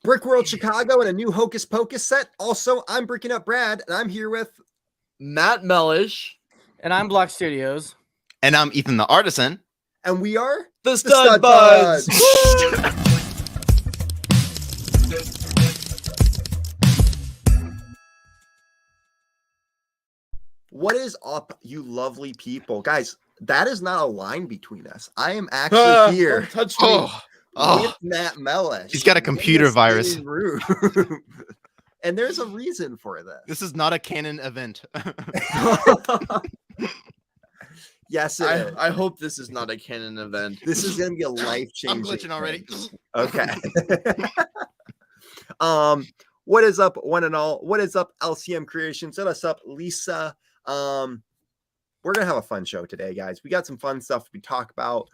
Brickworld Chicago and a new Hocus Pocus set. Also, I'm BrickingUpBrad, and I'm here with Matt Mellish. And I'm Block.studios. And I'm Ethan the Artisan. And we are the Stud Buds. What is up, you lovely people? Guys, that is not a line between us. I am actually here. Don't touch me. With Matt Mellish. He's got a computer virus. And there's a reason for this. This is not a canon event. Yes, it is. I hope this is not a canon event. This is going to be a life-changing. I'm glitching already. Okay. What is up, one and all? What is up, LCM Creations? What's up, Lisa? We're gonna have a fun show today, guys. We got some fun stuff to talk about.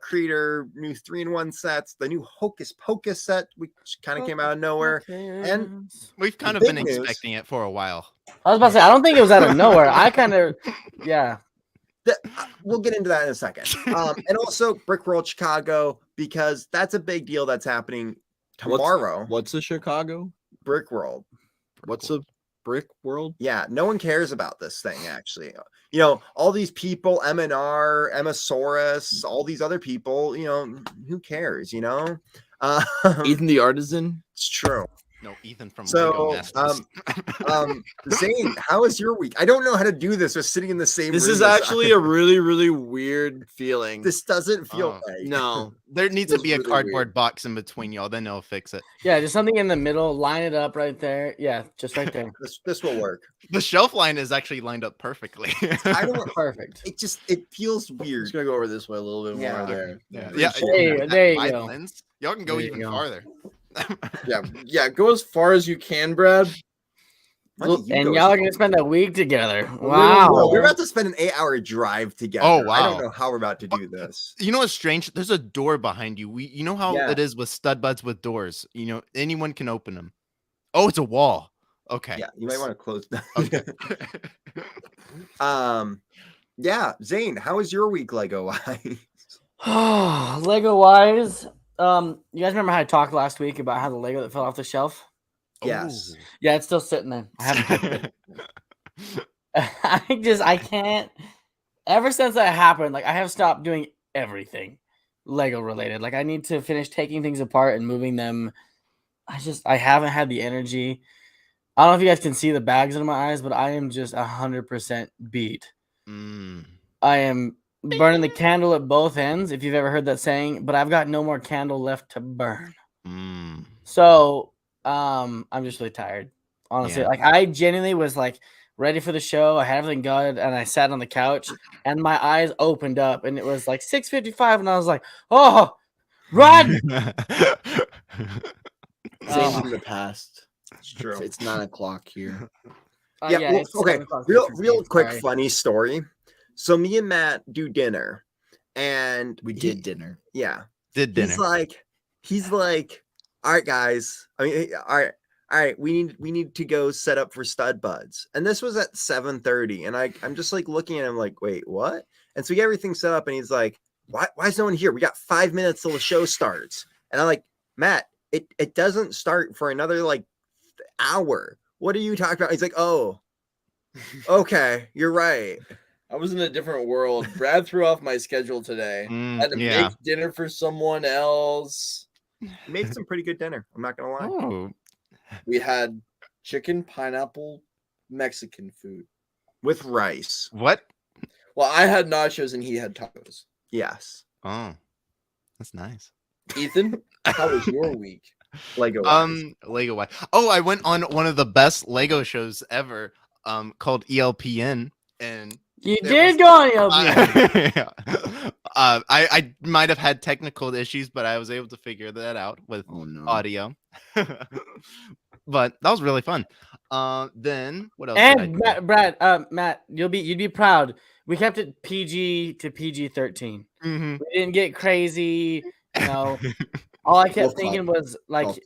Creator, new 3-in-1 sets, the new Hocus Pocus set, which kind of came out of nowhere. And we've kind of been expecting it for a while. I was about to say, I don't think it was out of nowhere. I kind of, yeah. We'll get into that in a second. And also Brickworld Chicago, because that's a big deal that's happening tomorrow. What's a Chicago? Brickworld. What's a Brick World? Yeah, no one cares about this thing, actually. You know, all these people, M&R, Emmasaurus, all these other people, you know, who cares, you know? Ethan the Artisan? It's true. No, Ethan from So, Lego Zane, how is your week? I don't know how to do this with sitting in the same This room is actually a really, really weird feeling. This doesn't feel right. No. There needs to be a really cardboard box in between y'all, then they'll fix it. Yeah, just something in the middle. Line it up right there. Yeah, just right there. This will work. The shelf line is actually lined up perfectly. I don't Perfect. it feels I'm weird. just gonna go over this way a little bit more there. Yeah. There you go. Lens, y'all can go There you even go. farther. Yeah, go as far as you can, Brad. And y'all are going to spend a week together. No, Wow. we're about to spend an 8-hour drive together. Oh, wow. I don't know how we're about to do this. You know what's strange? There's a door behind you. You know how it is with stud buds with doors. You know, anyone can open them. Oh, it's a wall. Okay. Yeah, you might want to close that. Okay. Yeah, Zane, how was your week, Lego wise? Lego wise, you guys remember how I talked last week about how the Lego that fell off the shelf? Yes. Yeah, it's still sitting there. I haven't I can't. Ever since that happened, like I have stopped doing everything Lego related. Like I need to finish taking things apart and moving them. I haven't had the energy. I don't know if you guys can see the bags in my eyes, but I am just 100% beat. I am burning the candle at both ends, if you've ever heard that saying, but I've got no more candle left to burn. So I'm just really tired, honestly. Yeah. Like I genuinely was like ready for the show. I had everything good, and I sat on the couch, and my eyes opened up, and it was like 6:55, and I was like, "Oh, run!" Same in the past. It's true. It's 9 o'clock here. Yeah, it's okay. 7 o'clock Real Central quick, Time. funny story. So me and Matt do dinner, and We did dinner. Yeah, Did dinner. He's like, all right, guys. I mean, all right. We need to go set up for stud buds, and this was at 7:30, and I'm just like looking at him like, wait, what? And so we get everything set up, and he's like, why is no one here? We got 5 minutes till the show starts, and I'm like, Matt, it doesn't start for another like hour. What are you talking about? He's like, oh, okay, you're right. I was in a different world. Brad threw off my schedule today. I had to make dinner for someone else. You made some pretty good dinner. I'm not gonna lie. Oh. We had chicken, pineapple, Mexican food. With rice. What? Well, I had nachos and he had tacos. Yes. Oh, that's nice. Ethan, how was your week? Lego. Lego wise. Oh, I went on one of the best Lego shows ever, called ELPN, and You did go on ELPN. I might have had technical issues, but I was able to figure that out with audio. But that was really fun. Then what else? And Matt, you'd be proud. We kept it PG to PG-13. Mm-hmm. We didn't get crazy. You know, all I kept thinking was like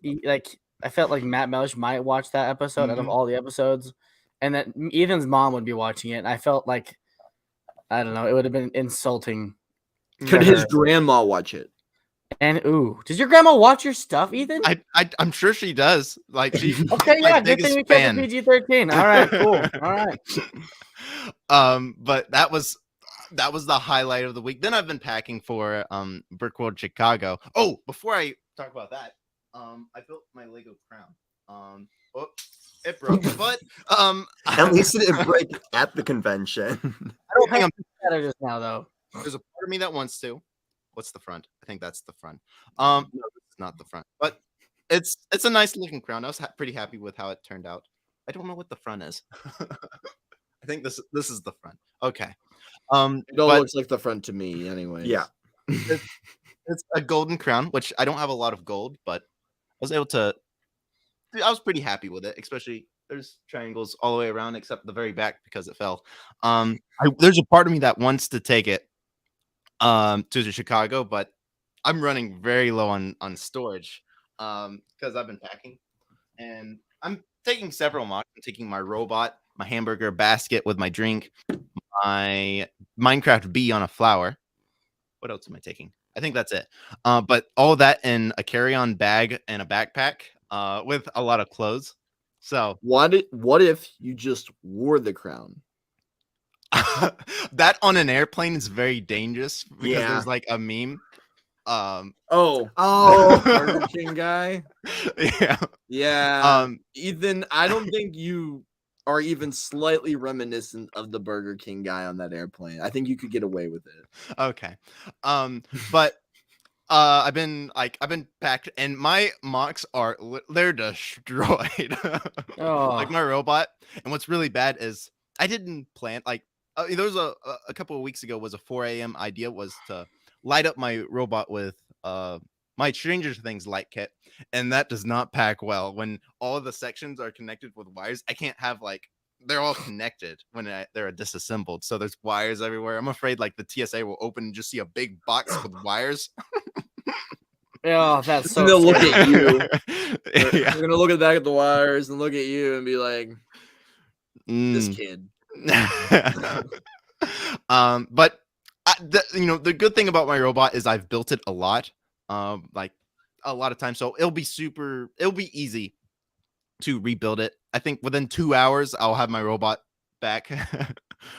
I felt like Matt Mellish might watch that episode out of all the episodes, and that Ethan's mom would be watching it. And I felt like, I don't know, it would have been insulting. Could his grandma watch it? And does your grandma watch your stuff, Ethan? I'm sure she does. Like she. Okay, she's my yeah, good biggest thing we kept fan. it PG-13. All right, cool. All right. But that was the highlight of the week. Then I've been packing for Brickworld Chicago. Oh, before I talk about that, I built my Lego crown. It broke, but At least it didn't break at the convention. I don't think I'm Better just now, though. There's a part of me that wants to. What's the front? I think that's the front. No, it's not the front, but it's a nice looking crown. I was pretty happy with how it turned out. I don't know what the front is. I think this is the front. Okay. It all looks like the front to me, anyway. Yeah. It's a golden crown, which I don't have a lot of gold, but I was able to. I was pretty happy with it, especially there's triangles all the way around except the very back because it fell. There's a part of me that wants to take it to Chicago, but I'm running very low on storage because I've been packing, and I'm taking several mods. I'm taking my robot, my hamburger basket with my drink, my Minecraft bee on a flower. What else am I taking? I think that's it. But all that in a carry-on bag and a backpack with a lot of clothes. So what if you just wore the crown? That on an airplane is very dangerous because there's like a meme. Burger King guy. Yeah. Ethan, I don't think you are even slightly reminiscent of the Burger King guy on that airplane. I think you could get away with it. Okay. But I've been packed, and my mocks they're destroyed. Like my robot. And what's really bad is I didn't plan there was a couple of weeks ago was a 4 a.m. idea was to light up my robot with my Stranger Things light kit, and that does not pack well when all of the sections are connected with wires. I can't have they're all connected when they're disassembled, so there's wires everywhere. I'm afraid the TSA will open and just see a big box with wires. Oh, that's so. They'll look at you. They're gonna look at the back of the wires and look at you and be like, "This kid." But the good thing about my robot is I've built it a lot, a lot of times, so it'll be easy to rebuild it. I think within 2 hours I'll have my robot back.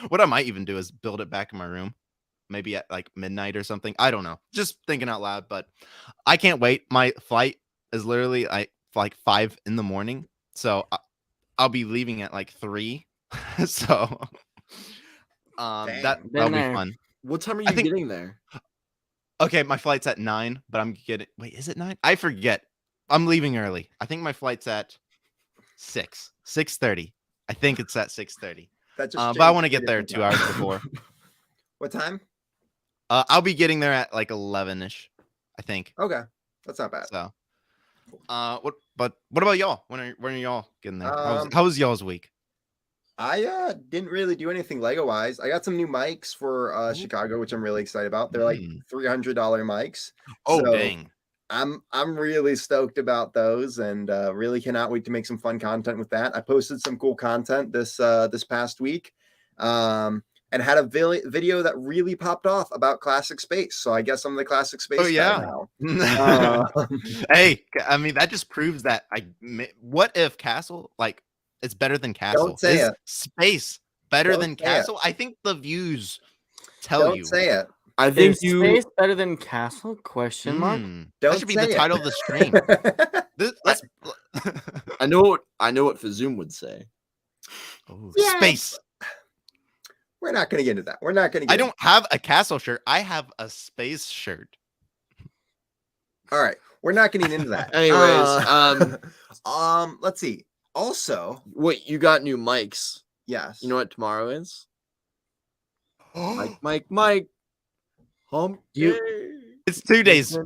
What I might even do is build it back in my room, maybe at midnight or something. I don't know, just thinking out loud, but I can't wait. My flight is literally 5 in the morning, so I'll be leaving at 3. So that'll be fun. What time are you getting there? Okay, my flight's at 9, but I'm getting. Wait, is it 9? I forget. I'm leaving early. I think my flight's at 6:30. I think it's at 6:30. But I want to get there 2 hours before. What time? I'll be getting there at 11ish. I think. Okay, that's not bad. So, what about y'all? When are y'all getting there? How was y'all's week? I didn't really do anything Lego wise. I got some new mics for Chicago, which I'm really excited about. They're $300 mics. Oh, so dang. I'm really stoked about those, and really cannot wait to make some fun content with that. I posted some cool content this past week, and had a video that really popped off about Classic Space. So I guess I'm the Classic Space guy now. Hey, I mean that just proves that what if Castle it's better than Castle? Don't say it. Space better than Castle? I think the views tell you. Don't say it. I think Space better than Castle? Question mark. That should be the title of the stream. I know what Fazoom would say. Oh, Space. We're not going to get into that. We're not going to. I don't have a Castle shirt. I have a Space shirt. All right, we're not getting into that. Anyways, let's see. Also, wait, you got new mics? Yes. You know what tomorrow is? Mike. Hump day. It's 2 days.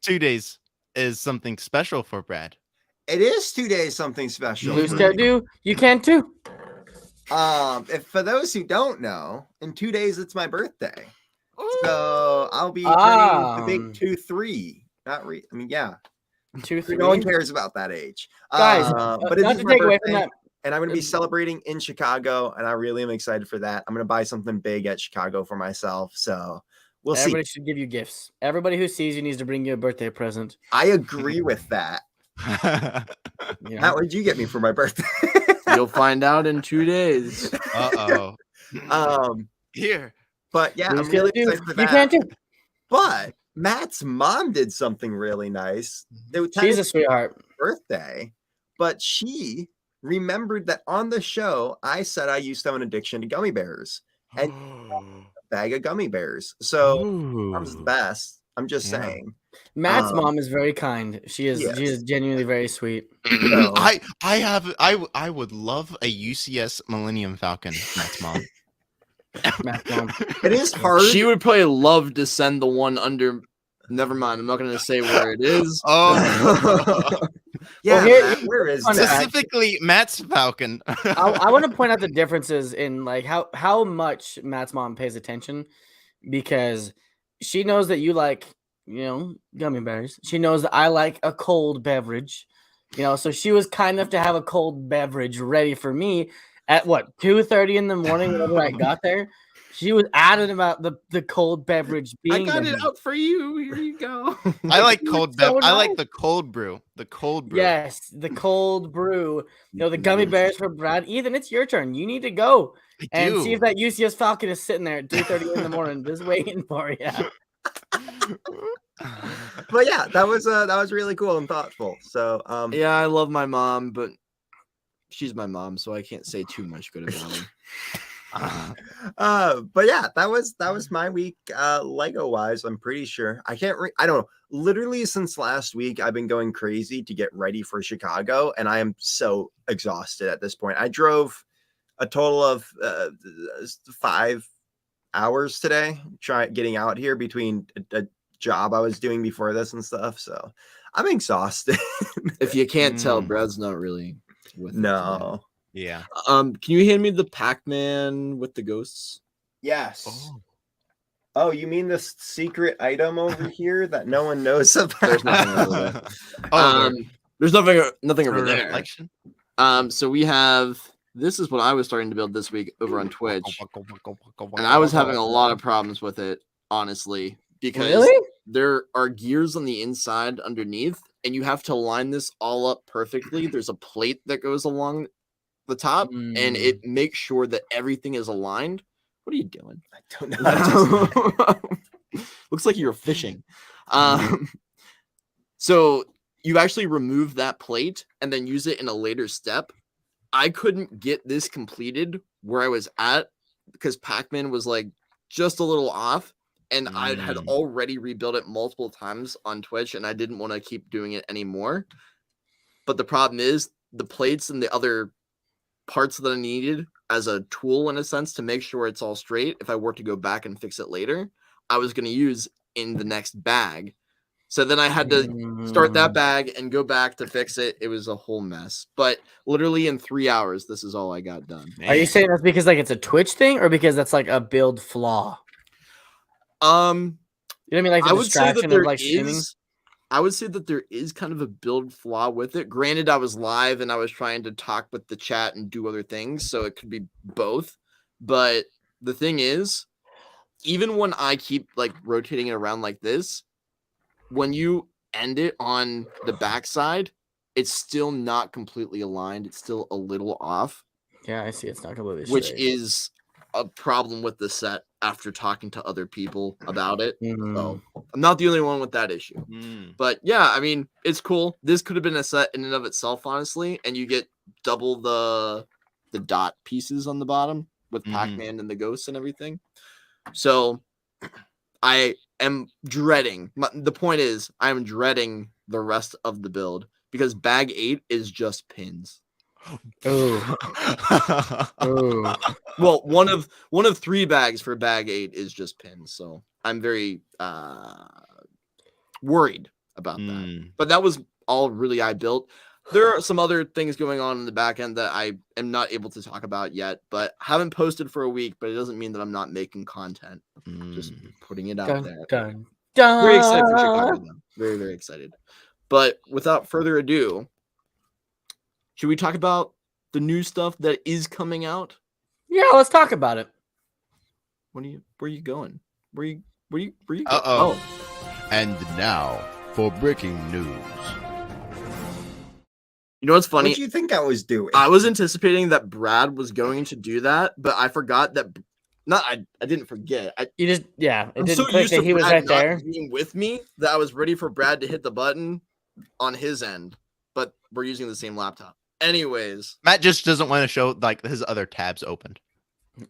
2 days is something special for Brad. It is 2 days something special. You can too. If for those who don't know, in 2 days it's my birthday. So I'll be turning the big 2-3. Yeah. 2-3. No one cares about that age. Guys, but it not is to my take away birthday, from that. and I'm going to be celebrating in Chicago, and I really am excited for that. I'm going to buy something big at Chicago for myself. So We'll see. Everybody should give you gifts. Everybody who sees you needs to bring you a birthday present. I agree with that. You know? Matt, what did you get me for my birthday? You'll find out in 2 days. Uh-oh. Here. But yeah, I'm Please really do. excited for You that. can't do. But Matt's mom did something really nice. It was She's a sweetheart. birthday, but she remembered that on the show I said I used to have an addiction to gummy bears and a bag of gummy bears. So mom's the best. I'm just saying. Matt's mom is very kind. She is genuinely very sweet. So, I would love a UCS Millennium Falcon, Matt's mom. Matt's mom. it is hard. She would probably love to send the one under. Never mind. I'm not going to say where it is. Oh, yeah, Well, Matt, where is Fun that? fact. specifically Matt's Falcon. I want to point out the differences in like how much Matt's mom pays attention, because she knows that you like, gummy bears. She knows that I like a cold beverage, so she was kind enough to have a cold beverage ready for me at 2:30 in the morning whenever I got there. She was adamant about the cold beverage being. I got there. it out for you. Here you go. I like cold bev. so I like nice. the cold brew. The cold brew. Yes, the cold brew. The gummy bears for Brad. Ethan, it's your turn. You need to go I and do. see if that UCS Falcon is sitting there at 2:30 in the morning, just waiting for you. But yeah, that was really cool and thoughtful. So Yeah, I love my mom, but she's my mom, so I can't say too much good about her. but yeah, that was my week Lego wise. I'm pretty sure. I don't know. Literally since last week I've been going crazy to get ready for Chicago, and I am so exhausted at this point. I drove a total of 5 hours today getting out here between a job I was doing before this and stuff, so I'm exhausted. If you can't tell, Brad's not really with it No. Yeah. today. Can you hand me the Pac-Man with the ghosts? Yes. Oh, you mean this secret item over here that no one knows about? There's nothing over there. Oh, There's nothing over there. reflection. So we have. This is what I was starting to build this week over on Twitch, and I was having a lot of problems with it, honestly, because Really? there are gears on the inside underneath, and you have to line this all up perfectly. There's a plate that goes along the top, and it makes sure that everything is aligned. What are you doing? I don't know. Looks like you're fishing. So you actually remove that plate and then use it in a later step. I couldn't get this completed where I was at because Pac-Man was like just a little off, and I had already rebuilt it multiple times on Twitch, and I didn't want to keep doing it anymore. But the problem is the plates and the other parts that I needed as a tool, in a sense, to make sure it's all straight. If I were to go back and fix it later, I was going to use in the next bag. So then I had to start that bag and go back to fix it. It was a whole mess. But literally in 3 hours, this is all I got done. Are you saying that's because like it's a Twitch thing, or because that's like a build flaw? You know what I mean? Like the I would say that distraction there of like streaming. I would say that there is kind of a build flaw with it. Granted, I was live and I was trying to talk with the chat and do other things, so it could be both. But the thing is, even when I keep like rotating it around like this, when you end it on the backside, it's still not completely aligned. It's still a little off. Yeah, I see. It's not completely Which straight. is a problem with the set after talking to other people about it. So I'm not the only one with that issue. But yeah, I mean, it's cool. This could have been a set in and of itself, honestly, and you get double the dot pieces on the bottom with Pac-Man and the ghosts and everything. So I am dreading. The point is, I'm dreading the rest of the build because bag 8 is just pins. Oh. Well, one of 3 bags for bag 8 is just pins, so I'm very worried about that. But that was all really I built. There are some other things going on in the back end that I am not able to talk about yet, but haven't posted for a week, but it doesn't mean that I'm not making content. Just putting it out there. Dun. Very excited for Chicago, though. Very, very excited. But without further ado, should we talk about the new stuff that is coming out? Yeah, let's talk about it. Where are you going? Where are you Where you Uh-oh. Oh. And now for breaking news. You know what's funny? What do you think I was doing? I was anticipating that Brad was going to do that, but I forgot that. I didn't forget. You just it I'm didn't so click used that to he was Brad right not there. being with me that I was ready for Brad to hit the button on his end, but we're using the same laptop. Anyways, Matt just doesn't want to show like his other tabs opened.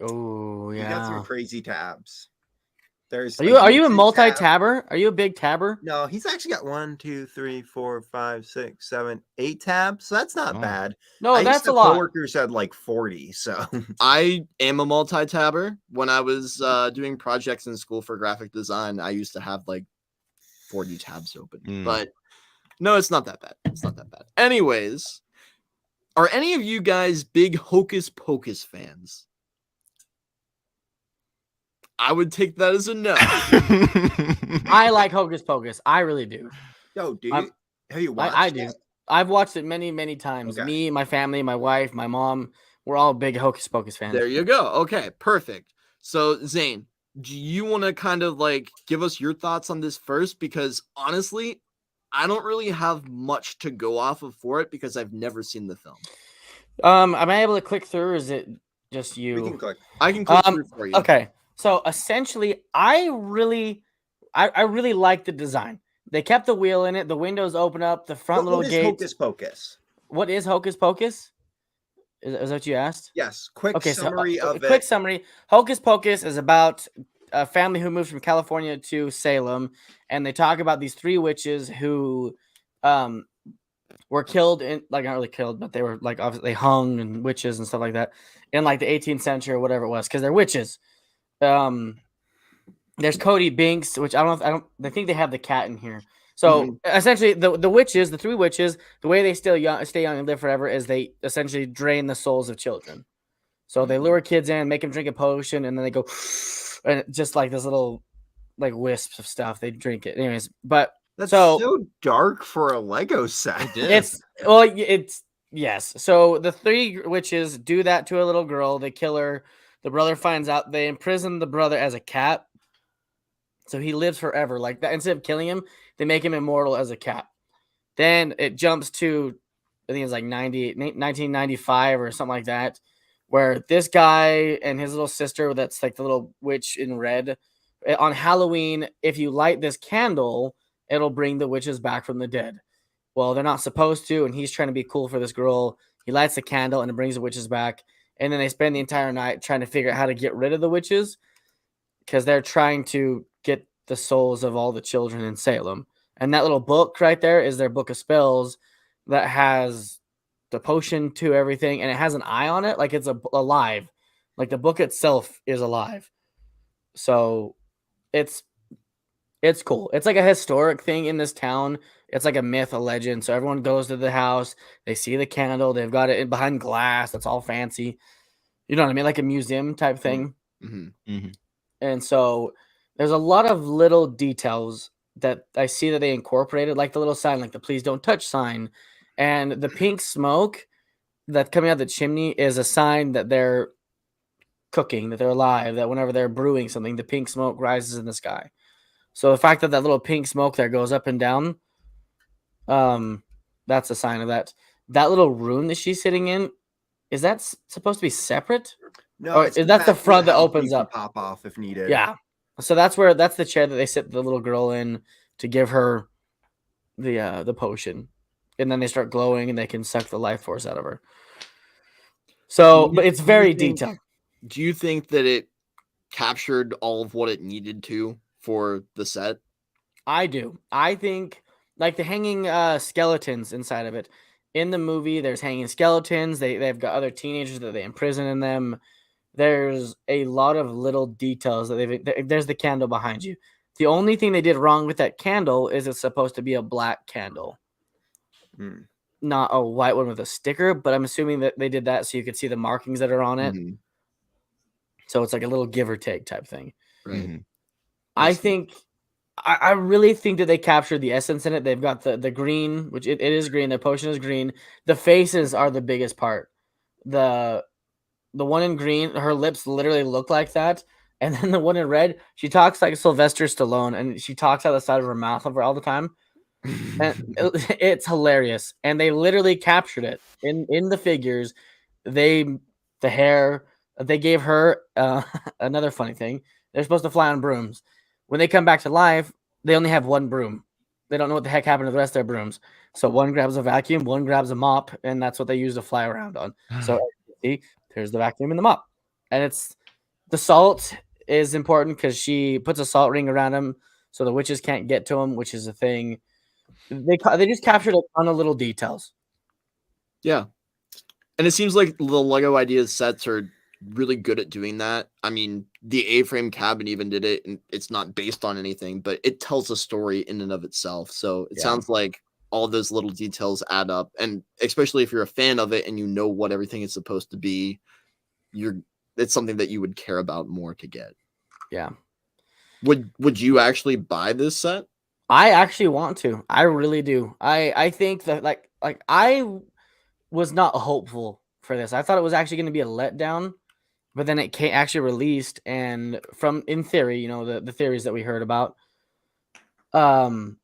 Oh You got some yeah. crazy tabs. There's Are you a YouTube tab. multi-tabber? Are you a big tabber? No, he's actually got 1, 2, 3, 4, 5, 6, 7, 8 tabs. So that's not Oh. bad. No, I used that's to a lot. coworkers had like 40. So I am a multi-tabber. When I was doing projects in school for graphic design, I used to have like 40 tabs open. But no, it's not that bad. It's not that bad. Anyways, are any of you guys big Hocus Pocus fans? I would take that as a no. I like Hocus Pocus. I really do. yo, dude, I'm- have you watched I do. it? I've watched it many, many times. Okay. Me, my family, my wife, my mom, we're all big Hocus Pocus fans. There you go. Okay, perfect. So, Zane, do you want to kind of like give us your thoughts on this first? Because honestly, I don't really have much to go off of for it because I've never seen the film. Am I able to click through, or is it just We you? can click. I can click through for you. Okay. So essentially, I really like the design. They kept the wheel in it. The windows open up. The front little What is gate. Hocus Pocus? What is Hocus Pocus? Is that what you asked? Yes, quick Okay, summary so of it. quick summary. Hocus Pocus is about a family who moved from California to Salem, and they talk about these 3 witches who were killed in, like, not really killed, but they were like obviously hung and witches and stuff like that in like the 18th century or whatever it was, because they're witches. There's Cody Binks, which I think they have the cat in here. So essentially, the witches, the 3 witches, the way they stay young and live forever is they essentially drain the souls of children. So they lure kids in, make them drink a potion, and then they go, and just like this little like wisps of stuff, they drink it. Anyways, but That's so so dark for a Lego set. it's yes. So the 3 witches do that to a little girl. They kill her. The brother finds out. They imprison the brother as a cat. So he lives forever like that. Instead of killing him, they make him immortal as a cat. Then it jumps to, I think it's like 1995 or something like that, where this guy and his little sister, that's like the little witch in red, on Halloween, if you light this candle, it'll bring the witches back from the dead. Well, they're not supposed to, and he's trying to be cool for this girl. He lights the candle, and it brings the witches back. And then they spend the entire night trying to figure out how to get rid of the witches, because they're trying to get the souls of all the children in Salem. And that little book right there is their book of spells that has the potion to everything, and it has an eye on it, like it's alive. Like the book itself is alive. So it's cool. It's like a historic thing in this town. It's like a myth, a legend. So everyone goes to the house, they see the candle, they've got it behind glass. That's all fancy. You know what I mean? Like a museum type thing. And so there's a lot of little details that I see that they incorporated, like the little sign, like the please don't touch sign. And the pink smoke that's coming out of the chimney is a sign that they're cooking, that they're alive, that whenever they're brewing something, the pink smoke rises in the sky. So the fact that little pink smoke there goes up and down, that's a sign of that. That little room that she's sitting in, is that supposed to be separate? No, That's the front that opens you can up. Pop off if needed. Yeah. So that's the chair that they sit the little girl in to give her the potion. And then they start glowing and they can suck the life force out of her. So, but it's very detailed. Do you think that it captured all of what it needed to for the set? I do. I think like the hanging skeletons inside of it. In the movie, there's hanging skeletons. They've got other teenagers that they imprison in them. There's a lot of little details that there's the candle behind you. The only thing they did wrong with that candle is it's supposed to be a black candle, not a white one with a sticker. But I'm assuming that they did that so you could see the markings that are on it. So it's like a little give or take type thing. Right. I really think that they captured the essence in it. They've got the green, which it is green. Their potion is green. The faces are the biggest part. The one in green, her lips literally look like that. And then the one in red, she talks like Sylvester Stallone, and she talks out the side of her mouth over all the time. And it's hilarious. And they literally captured it in the figures. The hair, they gave her another funny thing. They're supposed to fly on brooms. When they come back to life, they only have one broom. They don't know what the heck happened to the rest of their brooms. So one grabs a vacuum, one grabs a mop, and that's what they use to fly around on. So see, there's the vacuum and the mop. And it's the salt is important because she puts a salt ring around him so the witches can't get to him, which is a thing. They just captured a ton of little details. Yeah. And it seems like the Lego Ideas sets are really good at doing that. I mean, the A-frame cabin even did it, and it's not based on anything, but it tells a story in and of itself. So it sounds like all those little details add up. And especially if you're a fan of it and you know what everything is supposed to be, it's something that you would care about more to get. Yeah. Would you actually buy this set? I actually want to. I really do. I think that like I was not hopeful for this. I thought it was actually going to be a letdown, but then it actually released, and from in theory, you know, the theories that we heard about, it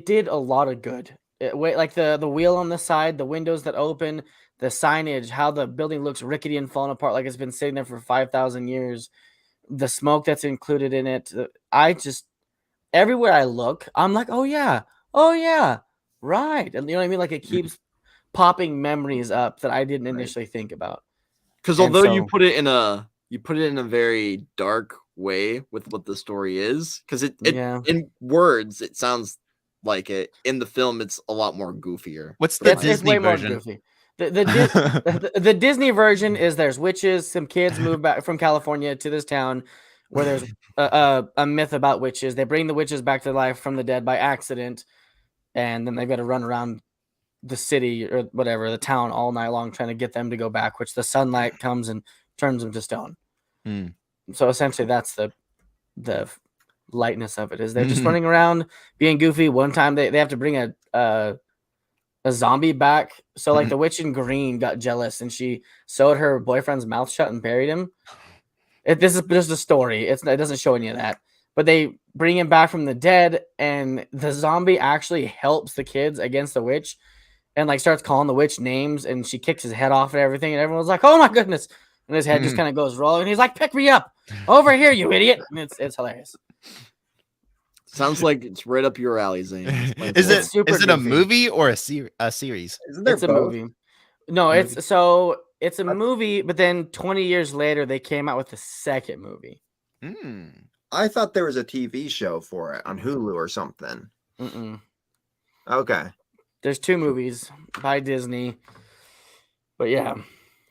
did a lot of good. Like the wheel on the side, the windows that open, the signage, how the building looks rickety and falling apart like it's been sitting there for 5,000 years, the smoke that's included in it. Everywhere I look, I'm like, oh yeah, right. And you know what I mean? Like it keeps popping memories up that I didn't initially think about. Because although you put it in a very dark way with what the story is, because in words it sounds like it. In the film, it's a lot more goofier. What's the Disney it's way version? More goofy. The Disney version is there's witches. Some kids move back from California to this town where there's a myth about witches. They bring the witches back to life from the dead by accident, and then they've got to run around the city or whatever, the town all night long trying to get them to go back, which the sunlight comes and turns them to stone. So essentially that's the lightness of it, is they're just running around being goofy. One time they have to bring a zombie back. So like the witch in green got jealous and she sewed her boyfriend's mouth shut and buried him. This is just a story. It doesn't show any of that. But they bring him back from the dead, and the zombie actually helps the kids against the witch, and like starts calling the witch names, and she kicks his head off and everything, and everyone's like, "Oh my goodness!" And his head just kind of goes rolling, and he's like, "Pick me up over here, you idiot!" And it's hilarious. Sounds like it's right up your alley, Zane. Is it a movie or a series? It's a movie. No, it's a movie, but then 20 years later they came out with the second movie. I thought there was a TV show for it on Hulu or something. Okay. There's two movies by Disney. But yeah.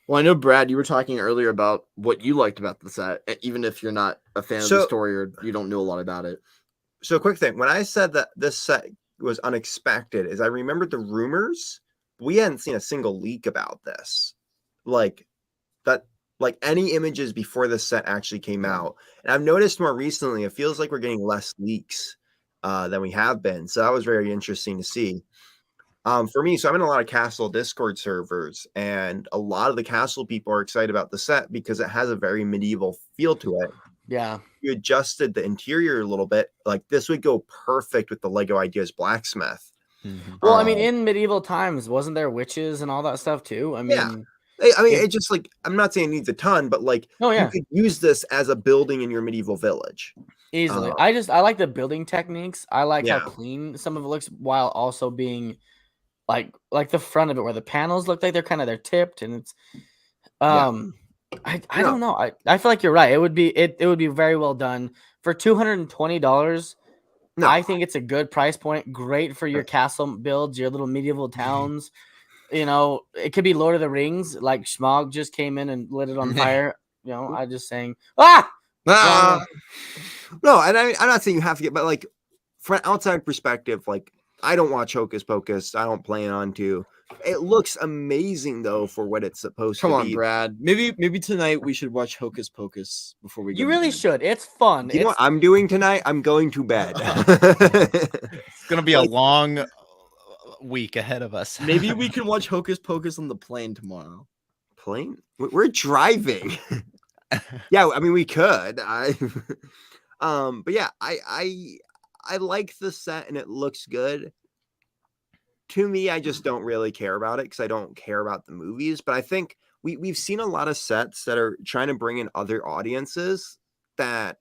Well, I know, Brad, you were talking earlier about what you liked about the set, even if you're not a fan of the story or you don't know a lot about it. So quick thing. When I said that this set was unexpected, is I remembered the rumors. We hadn't seen a single leak about this. Like any images before the set actually came out. And I've noticed more recently, it feels like we're getting less leaks than we have been. So that was very interesting to see. For me, so I'm in a lot of Castle Discord servers, and a lot of the Castle people are excited about the set because it has a very medieval feel to it. Yeah. You adjusted the interior a little bit. Like this would go perfect with the Lego Ideas blacksmith. Well, I mean, in medieval times, wasn't there witches and all that stuff too? I mean, it's just like, I'm not saying it needs a ton, but like, you could use this as a building in your medieval village easily. I like the building techniques. I like how clean some of it looks, while also being like the front of it where the panels look like they're tipped, and it's I don't know. I feel like you're right. It would be very well done for $220. No. I think it's a good price point. Great for your castle builds, your little medieval towns. You know, it could be Lord of the Rings, like Schmog just came in and lit it on fire. You know, I just saying, No, and I'm not saying you have to get, but like from an outside perspective, like I don't watch Hocus Pocus. I don't plan on to. It looks amazing though for what it's supposed to be. Come on, Brad. Maybe tonight we should watch Hocus Pocus before we go. You really should. It's fun. You know what I'm doing tonight? I'm going to bed. It's gonna be a long week ahead of us. Maybe we can watch Hocus Pocus on the plane tomorrow. Plane? We're driving. Yeah, I mean we could. But yeah, I like the set and it looks good. To me, I just don't really care about it because I don't care about the movies. But I think we've seen a lot of sets that are trying to bring in other audiences that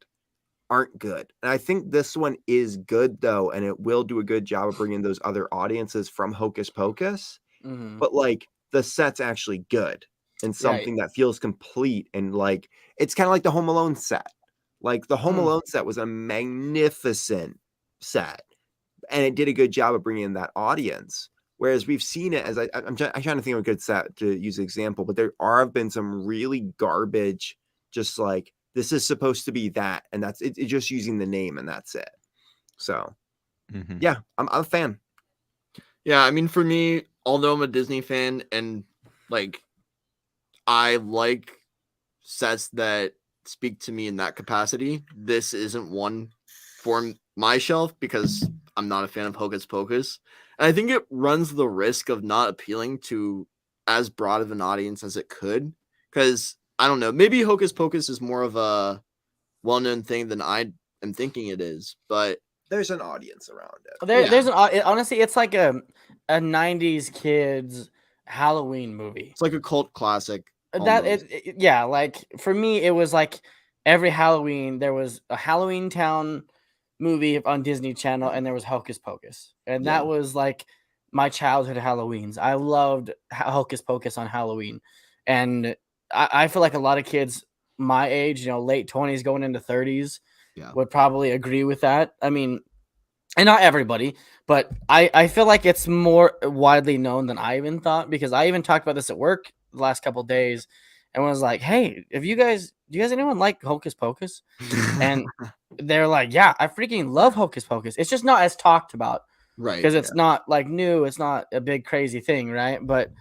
aren't good. And I think this one is good though, and it will do a good job of bringing those other audiences from Hocus Pocus. Mhm. But like the set's actually good and Yeah. something that feels complete and like it's kind of like the Home Alone set. Like the Home Mm. Alone set was a magnificent set, and it did a good job of bringing in that audience. Whereas we've seen it as I'm trying to think of a good set to use an example, but there have been some really garbage, just like this is supposed to be that, and that's it, it's just using the name and that's it. So yeah, I'm a fan. Yeah, I mean, for me, although I'm a Disney fan and like I like sets that speak to me in that capacity, this isn't one for my shelf because I'm not a fan of Hocus Pocus. And I think it runs the risk of not appealing to as broad of an audience as it could. Because I don't know, maybe Hocus Pocus is more of a well-known thing than I am thinking it is, but There's an audience around it. There's honestly, it's like a 90s kids Halloween movie. it's like a cult classic. That almost. yeah, like for me, it was like every Halloween there was a Halloween Town movie on Disney Channel, and there was Hocus Pocus, and Yeah. that was like my childhood Halloweens. I loved Hocus Pocus on Halloween, and I feel like a lot of kids my age, late 20s going into 30s, Yeah. would probably agree with that. I mean, and not everybody, but I feel like it's more widely known than I even thought, because I even talked about this at work the last couple of days and was like, hey, do you guys anyone like Hocus Pocus? And they're like, yeah, I freaking love Hocus Pocus. It's just not as talked about Right. because it's not like new. It's not a big crazy thing, right? But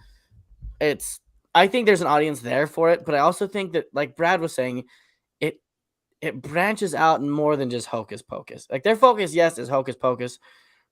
I think there's an audience there for it. But I also think that, like Brad was saying, it branches out in more than just Hocus Pocus. Like their focus, yes, is Hocus Pocus,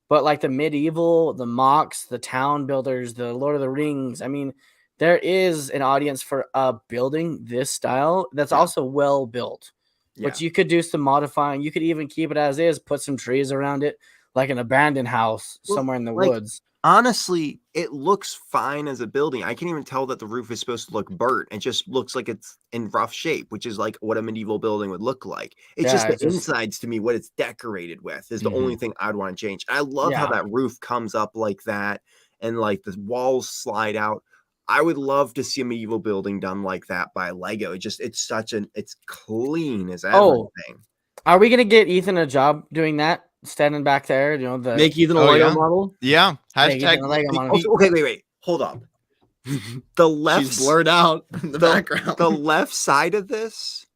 but like the medieval, the mocks, the town builders, the Lord of the Rings. I mean, there is an audience for building this style that's also well built. But you could do some modifying. You could even keep it as is, put some trees around it, like an abandoned house somewhere in the woods. Honestly, it looks fine as a building. I can't even tell that the roof is supposed to look burnt. It just looks like it's in rough shape, which is like what a medieval building would look like. It's just the insides to me, what it's decorated with is the only thing I'd want to change. I love how that roof comes up like that and like the walls slide out. I would love to see a medieval building done like that by Lego. It's clean as everything. Are we gonna get Ethan a job doing that? Standing back there, make Ethan a Lego model. Yeah. Ethan a Lego model. Okay, wait, hold up. The left, she's blurred out in the background. The left side of this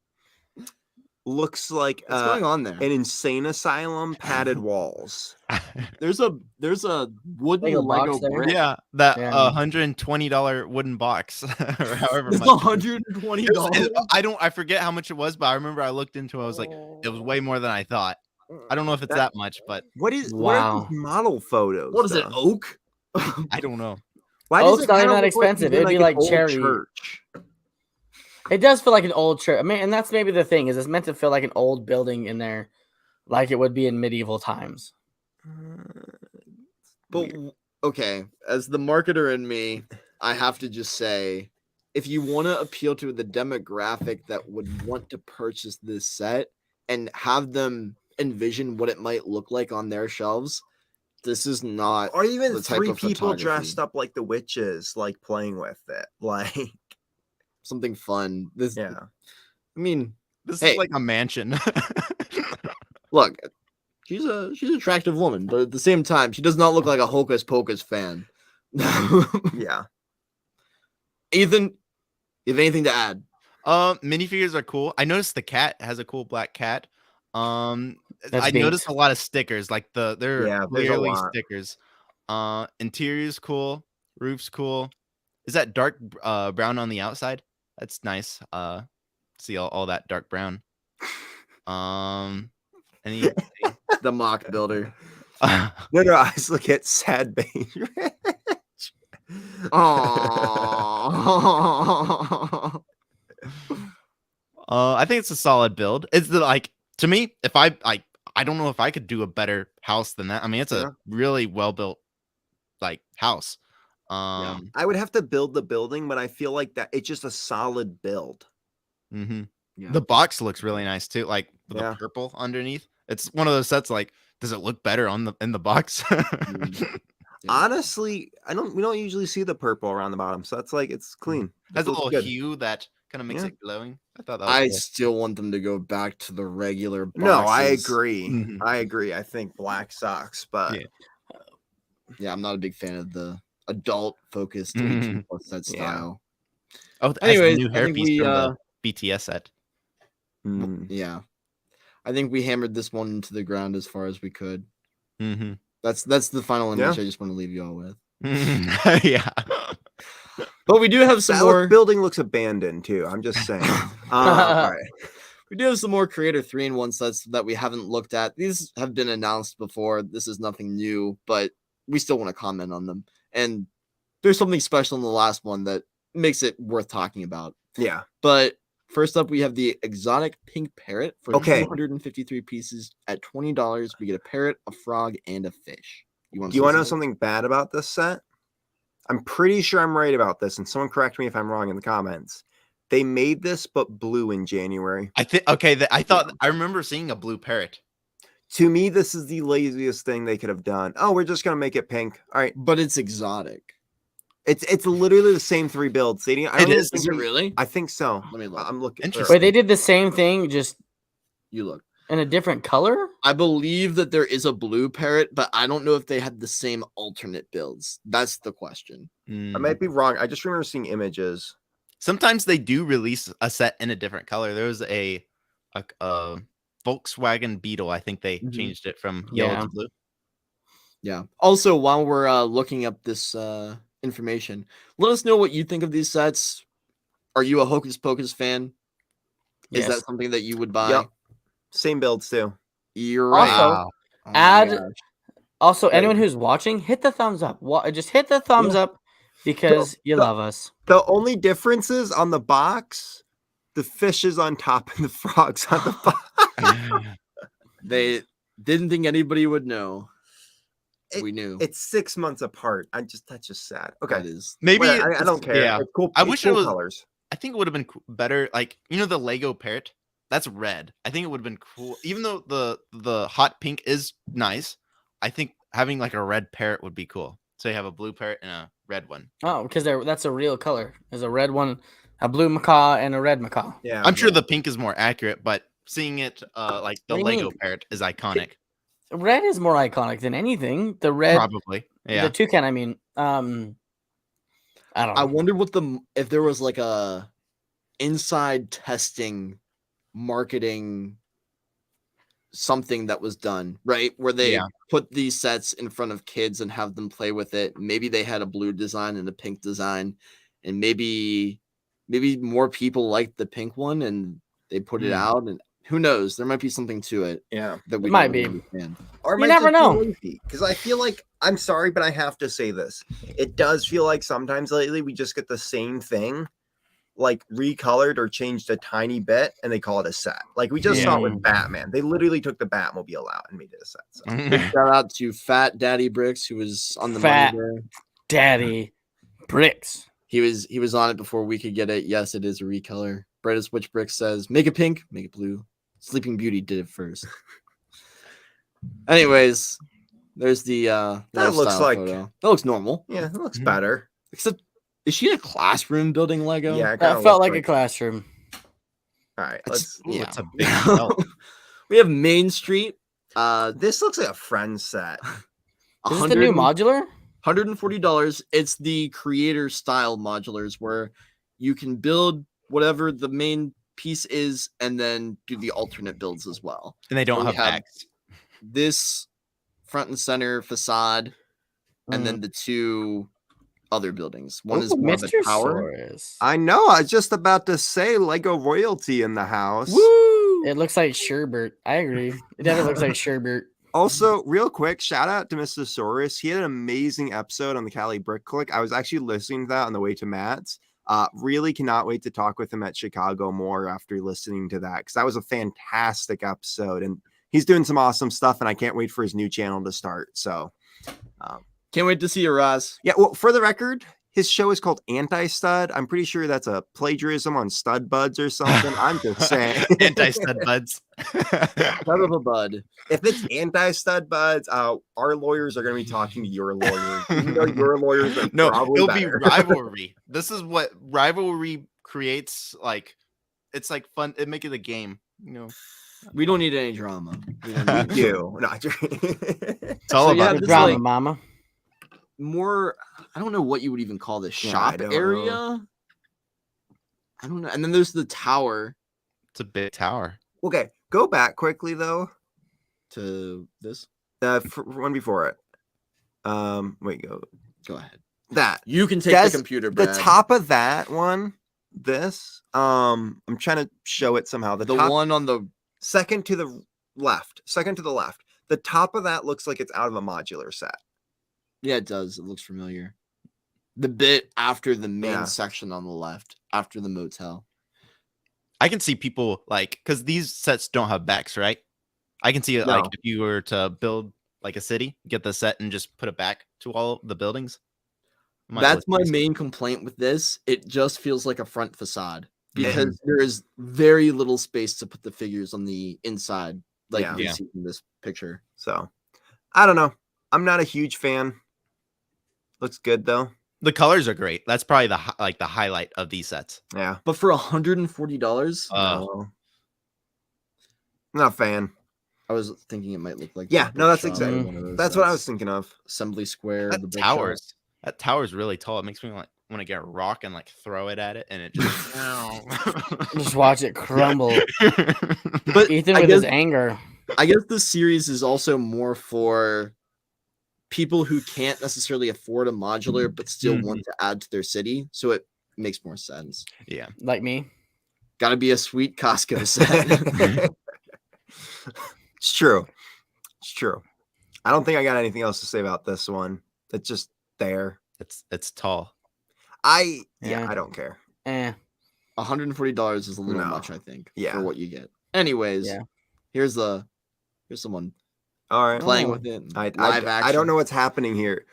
looks like what's going on there? An insane asylum, padded walls. There's a wooden Lego brick. Yeah, that $120 wooden box or however much. $120. I forget how much it was, but I remember I looked into it. I was like, it was way more than I thought. I don't know if it's that much, but what are these model photos? What is it? Oak? I don't know. Why Oak's not even that expensive. It'd be like cherry. Church. It does feel like an old church. I mean, and that's maybe the thing, is it's meant to feel like an old building in there, like it would be in medieval times. But okay, as the marketer in me, I have to just say, if you want to appeal to the demographic that would want to purchase this set and have them envision what it might look like on their shelves, this is not. Or even the type three of people photography. dressed up like the witches, like playing with it, like something fun. I mean, this is like a mansion. Look, she's an attractive woman, but at the same time, she does not look like a Hocus Pocus fan. Yeah. Ethan, you have anything to add? Minifigures are cool. I noticed the cat has a cool black cat. I noticed a lot of stickers, like they're clearly stickers. Interior's cool, roof's cool. Is that dark brown on the outside? That's nice. See all that dark brown. Any the mock builder. No, I just look at sad beige. Oh. I think it's a solid build. It's to me, if I don't know if I could do a better house than that. I mean, it's Yeah. a really well built house. Yeah. I would have to build the building, but I feel like that it's just a solid build. Mhm. Yeah. The box looks really nice too, like with Yeah. the purple underneath. It's one of those sets. Like, does it look better in the box? Yeah. Honestly, we don't usually see the purple around the bottom, so that's like it's clean. It Has a looks little good. hue that kind of makes Yeah. it glowing. I thought that was I cool. still want them to go back to the regular boxes. No, I agree. Mhm. I agree. I think black sucks, but Yeah. Yeah, I'm not a big fan of the adult focused Mhm. 18+ set Yeah. style. Oh, it has the Anyways, new I think hairpiece we from the BTS set. mm, yeah. I think we hammered this one into the ground as far as we could. Mm-hmm. That's the final image Yeah. I just want to leave you all with. Yeah. But we do have some that more building looks abandoned too. I'm just saying. All right. we do have some more Creator 3-in-1 sets that we haven't looked at. These have been announced before. This is nothing new, but we still want to comment on them. And there's something special in the last one that makes it worth talking about. Yeah. But first up, we have the exotic pink parrot for Okay. 253 pieces at $20. We get a parrot, a frog, and a fish. Do you want to know something bad about this set? I'm pretty sure I'm right about this, and someone correct me if I'm wrong in the comments. They made this but blue in January. I think I remember seeing a blue parrot. To me, this is the laziest thing they could have done. Oh, we're just gonna make it pink. All right, But it's exotic. it's literally the same 3 builds. They didn't- I It don't even is? think Is it they- really? I think so. Let me look. I'm looking. Interesting. Wait, they did the same thing, just You look. in a different color? I believe that there is a blue parrot, but I don't know if they had the same alternate builds. That's the question. I might be wrong. I just remember seeing images. Sometimes they do release a set in a different color. There was a Volkswagen Beetle. I think they Mhm. changed it from yellow Yeah. to blue. Yeah. Also, while we're looking up this information, let us know what you think of these sets. Are you a Hocus Pocus fan? Is Yes. that something that you would buy? Yep. Same builds too. You're right. Also, Oh my add- gosh. Also, Yeah. anyone who's watching, hit the thumbs up. Just hit the thumbs up because you the- love us. The only difference is on the box, the fish is on top and the frog's on the bottom. They didn't think anybody would know. We knew. It's 6 months apart. That's just sad. Okay. That is. Maybe Whatever, I don't care. Yeah. It's cool. I it's wish it cool was- colors. I think it would have been better. Like, the Lego parrot. That's red. I think it would have been cool. Even though the hot pink is nice, I think having like a red parrot would be cool. So you have a blue parrot and a red one. Oh, because that's a real color. There's a red one, a blue macaw, and a red macaw. Yeah. I'm sure the pink is more accurate, but seeing it like the What do you Lego mean? parrot is iconic. Red is more iconic than anything. The red, Probably. Yeah. the toucan. I mean, I don't know. I wonder if there was like a inside testing marketing something that was done, right? Where they Yeah. put these sets in front of kids and have them play with it. Maybe they had a blue design and a pink design, and maybe more people liked the pink one and they put it out, and who knows? There might be something to it Yeah. that we might don't really be. understand. Or You never know. Because I feel like, I'm sorry, but I have to say this. It does feel like sometimes lately we just get the same thing, like recolored or changed a tiny bit, and they call it a set. Like we just saw it with Batman. They literally took the Batmobile out and made it a set. So. Shout out to Fat Daddy Bricks, who was on the Fat money there. Daddy Bricks. He was on it before we could get it. Yes, it is a recolor. Brightest Witch Brick says, make it pink, make it blue. Sleeping Beauty did it first. Anyways, there's the That looks lifestyle like- photo. That looks normal. Yeah, it looks better. Except, is she in a classroom building Lego? Yeah, it That kinda felt looks like a classroom. All right, It's- let's. yeah. It's a big help. We have Main Street. This looks like a Friends set. Is this the new modular? $140. It's the creator style modulars where you can build whatever the main piece is and then do the alternate builds as well. And they don't We have have- backs. This front and center facade, and Mm. then the 2 other buildings. One is Ooh, more of a Mr. tower. Saurus. I know. I was just about to say Lego royalty in the house. Woo! It looks like Sherbert. I agree. It definitely looks like Sherbert. Also, real quick, shout out to Mr. Saurus. He had an amazing episode on the Cali Brick Click. I was actually listening to that on the way to Matt's. Really cannot wait to talk with him at Chicago more after listening to that, because that was a fantastic episode, and he's doing some awesome stuff, and I can't wait for his new channel to start. So Can't wait to see you, Roz. yeah, well, for the record, his show is called Anti-Stud. I'm pretty sure that's a plagiarism on Stud Buds or something. I'm just saying. Anti-stud buds. Son of a bud. If it's Anti-Stud Buds, our lawyers are going to be talking to your lawyers. Even though your lawyers are No, probably it'll better. be rivalry. This is what rivalry creates. Like, it's like fun. It make it a game. You know, We don't need any drama. We don't need You. No, it's all So, yeah, about Good this drama, like- mama. more. I don't know what you would even call this Yeah, I shop don't area. know. I don't know. And then there's the tower it's a big tower. Okay, go back quickly though. to this. One before it. Wait, Go ahead. that. You can take Des, the computer, The Brad. top of that one, this. I'm trying to show it somehow. the top, one on the second to the left. Second to the left. The top of that looks like it's out of a modular set. yeah, it does. It looks familiar. The bit after the main Yeah. section on the left, after the motel. I can see people like, because these sets don't have backs, right? I can see it like No. if you were to build like a city, get the set and just put it back to all the buildings. Might That's look my decent. main complaint with this. It just feels like a front facade because there is very little space to put the figures on the inside, like Yeah. you can Yeah. see in this picture. So I don't know. I'm not a huge fan. Looks good though. The colors are great. That's probably the highlight of these sets. Yeah. But for $140, No. Not a fan. I was thinking it might look like Yeah, the no, that's bookshop or exactly- one of those That's what I sets. was thinking of. Assembly Square. the That bookshop. tower's really tall. It makes me like want to get a rock and like throw it at it, and it just Just watch it crumble. But Ethan I with his guess, anger. I guess this series is also more for people who can't necessarily afford a modular but still want to add to their city, so it makes more sense. yeah. Like me. Got to be a sweet Costco set. It's true. It's true. I don't think I got anything else to say about this one. It's just there. It's tall. I Yeah. don't care. $140 is a little No. much, I think, Yeah. for what you get. Anyways, Yeah. here's someone All right. playing Oh. with it. I Live action. don't know what's happening here.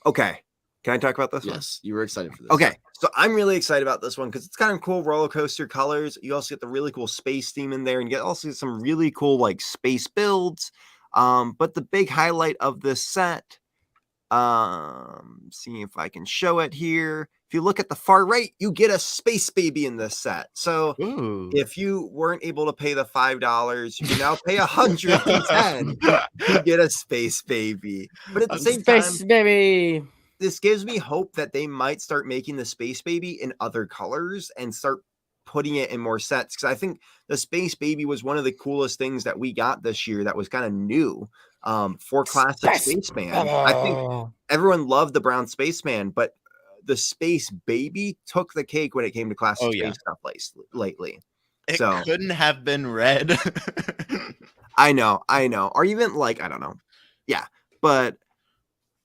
Okay. Can I talk about this one? Yes, you were excited for this. Okay, so I'm really excited about this one because it's kind of cool roller coaster colors. You also get the really cool space theme in there, and you get also some really cool like space builds. But the big highlight of this set, seeing if I can show it here. If you look at the far right, you get a space baby in this set. So Ooh. if you weren't able to pay the $5, you can now pay $110 to get a space baby. But at the same time, Space baby. this gives me hope that they might start making the space baby in other colors and start putting it in more sets, because I think the space baby was one of the coolest things that we got this year that was kind of new for classic spaceman. I think Oh. everyone loved the brown spaceman, but the space baby took the cake when it came to classic Oh, yeah. space stuff lately. It So- couldn't have been red. I know, or even like, I don't know. Yeah, but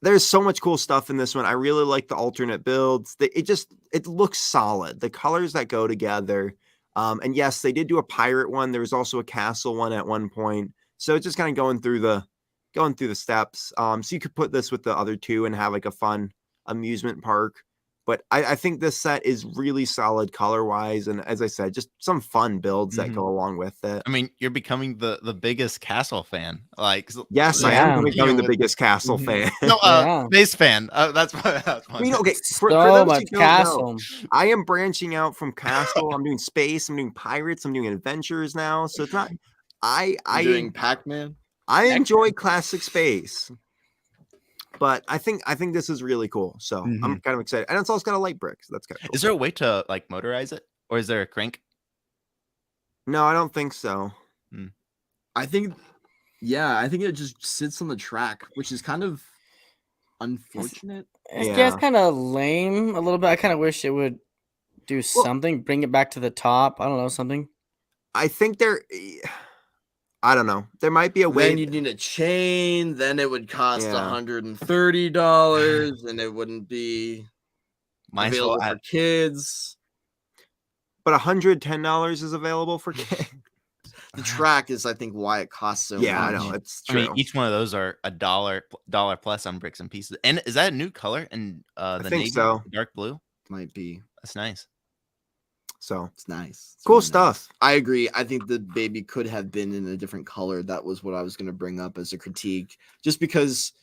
there's so much cool stuff in this one. I really like the alternate builds. It looks solid. The colors that go together. And yes, they did do a pirate one. There was also a castle one at one point. So it's just kind of going through the steps. So you could put this with the other two and have like a fun amusement park. But I think this set is really solid color wise, and as I said, just some fun builds that go along with it. I mean, you're becoming the biggest castle fan. Like, Yes, I Yeah. am becoming the with- biggest castle Mhm. fan. No, Yeah. space fan. That's what. I mean, okay, for So those much who don't know, castle. I am branching out from castle. I'm doing space. I'm doing pirates. I'm doing adventures now. So it's not. You're I doing Pac-Man. I enjoy classic space, but I think this is really cool. So I'm kind of excited, and it's also got a light brick. So that's kind of cool. Is there a way to like motorize it, or is there a crank? No, I don't think so. I think it just sits on the track, which is kind of unfortunate. It's Yeah. kind of lame a little bit. I kind of wish it would do something, bring it back to the top. I don't know, something. I think I don't know. There might be a way. Then you'd need a chain. Then it would cost Yeah. $130, and it wouldn't be. Might as available well for add. kids. But $110 is available for kids. The track is, I think, why it costs so Yeah, I much. know. It's I true. mean, each one of those are $1 plus on Bricks and Pieces. And is that a new color? And the think navy, so. dark blue. Might be. That's nice. So It's nice. It's cool really nice. stuff. I agree. I think the baby could have been in a different color. That was what I was going to bring up as a critique, just because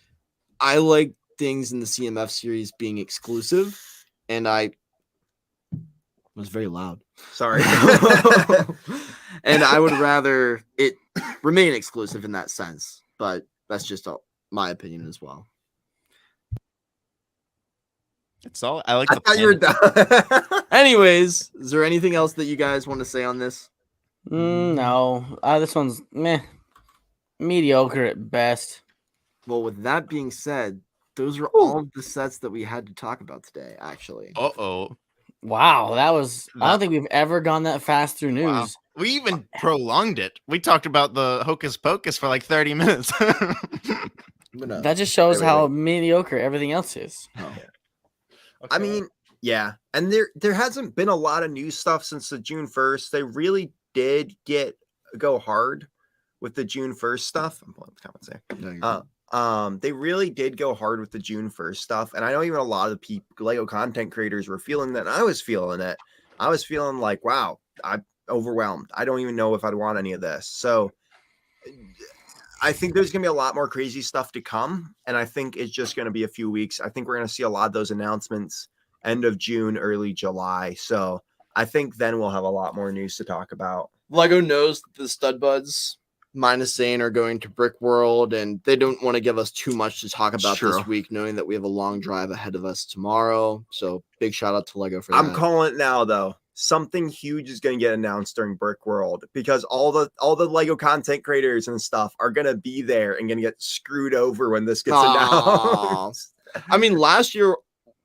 I like things in the CMF series being exclusive, and I was very loud. Sorry. And I would rather it remain exclusive in that sense, but that's just my opinion as well. It's all. I like I the. thought you were planet. done. Anyways, is there anything else that you guys want to say on this? No, this one's meh, mediocre at best. Well, with that being said, those are all of the sets that we had to talk about today, actually. Uh-oh. Wow, that was. I That- don't think we've ever gone that fast through news. Wow. We even prolonged it. We talked about the Hocus Pocus for like 30 minutes. I'm gonna- That just shows wait, how wait. mediocre everything else is. oh. I mean, yeah. And there hasn't been a lot of new stuff since the June 1st. They really did go hard with the June 1st stuff. I'm pulling up the comments there. No, you're good. They really did go hard with the June 1st stuff. And I know even a lot of the people, Lego content creators were feeling that. And I was feeling it. I was feeling like, wow, I'm overwhelmed. I don't even know if I'd want any of this. So I think there's going to be a lot more crazy stuff to come. And I think it's just going to be a few weeks. I think we're going to see a lot of those announcements end of June, early July. So I think then we'll have a lot more news to talk about. Lego knows that the stud buds, minus Zane, are going to Brickworld, and they don't want to give us too much to talk about Sure. this week, knowing that we have a long drive ahead of us tomorrow. So big shout out to Lego for I'm that. calling it now, though. Something huge is going to get announced during Brickworld because all the Lego content creators and stuff are going to be there and going to get screwed over when this gets Aw. announced. I mean, last year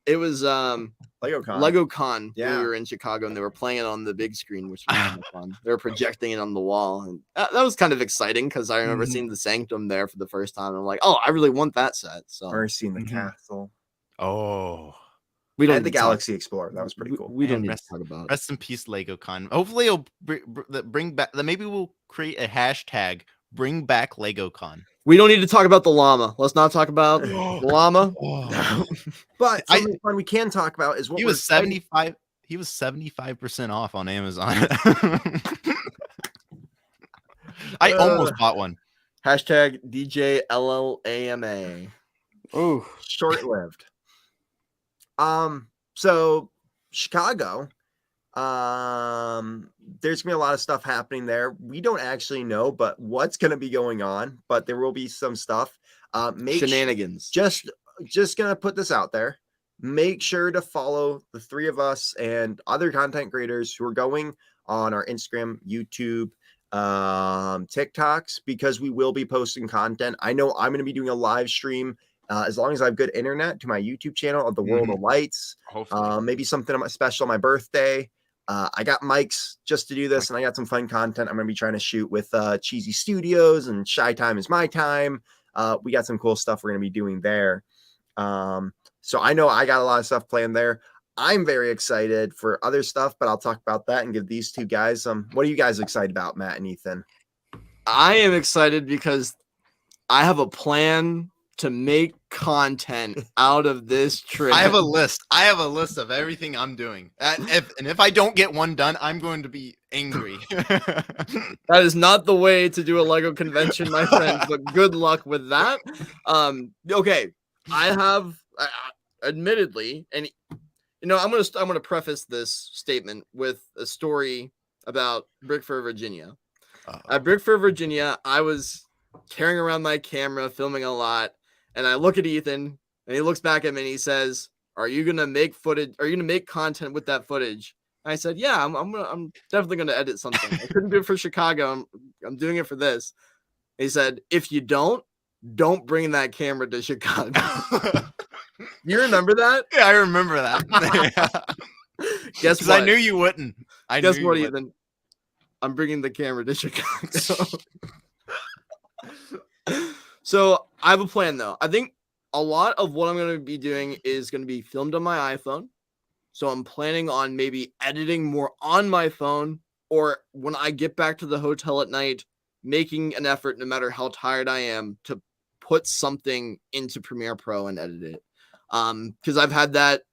it was Lego Con. when Yeah. we were in Chicago, and they were playing it on the big screen, which was kind of fun. They were projecting it on the wall, and that was kind of exciting because I remember Mhm. seeing the Sanctum there for the first time. And I'm like, oh, I really want that set. So Mercy in the Mhm. castle. Oh. we don't And the need to talk- Galaxy Explorer. That was pretty cool. We don't Man, need rest- to talk about it. Rest in peace, Lego Con. Hopefully, it'll bring back. Maybe we'll create a hashtag. Bring back Lego Con. We don't need to talk about the llama. Let's not talk about the llama. But I- something fun we can talk about is what He we're was excited- 75. He was 75% off on Amazon. I almost bought one. Hashtag DJ LLAMA. Ooh, short-lived. So Chicago, there's gonna be a lot of stuff happening there. We don't actually know, but what's gonna be going on, but there will be some stuff. Shenanigans. Just gonna put this out there. Make sure to follow the three of us and other content creators who are going on our Instagram, YouTube, TikToks, because we will be posting content. I know I'm going to be doing a live stream as long as I have good internet to my YouTube channel of the World of Lights. Hopefully. Maybe something special on my birthday. I got mics just to do this, and I got some fun content I'm going to be trying to shoot with Cheesy Studios and Shy Time is My Time. We got some cool stuff we're going to be doing there. So I know I got a lot of stuff planned there. I'm very excited for other stuff, but I'll talk about that and give these two guys some. What are you guys excited about, Matt and Ethan? I am excited because I have a plan to make content out of this trip. I have a list. I have a list of everything I'm doing. If I don't get one done, I'm going to be angry. That is not the way to do a Lego convention, my friends, but good luck with that. Okay, I have admittedly, and you know, I'm gonna preface this statement with a story about Brickford, Virginia. At Brickford, Virginia, I was carrying around my camera, filming a lot, and I look at Ethan, and he looks back at me and he says, "Are you gonna make footage? Are you gonna make content with that footage?" And I said, "Yeah, I'm definitely gonna edit something. I couldn't do it for Chicago. I'm doing it for this." He said, "If you don't bring that camera to Chicago." You remember that? Yeah, I remember that. Guess 'Cause what? I knew you wouldn't. Guess knew what, you wouldn't. Ethan? I'm bringing the camera to Chicago. So I have a plan, though. I think a lot of what I'm going to be doing is going to be filmed on my iPhone. So I'm planning on maybe editing more on my phone, or when I get back to the hotel at night, making an effort, no matter how tired I am, to put something into Premiere Pro and edit it. Because I've had that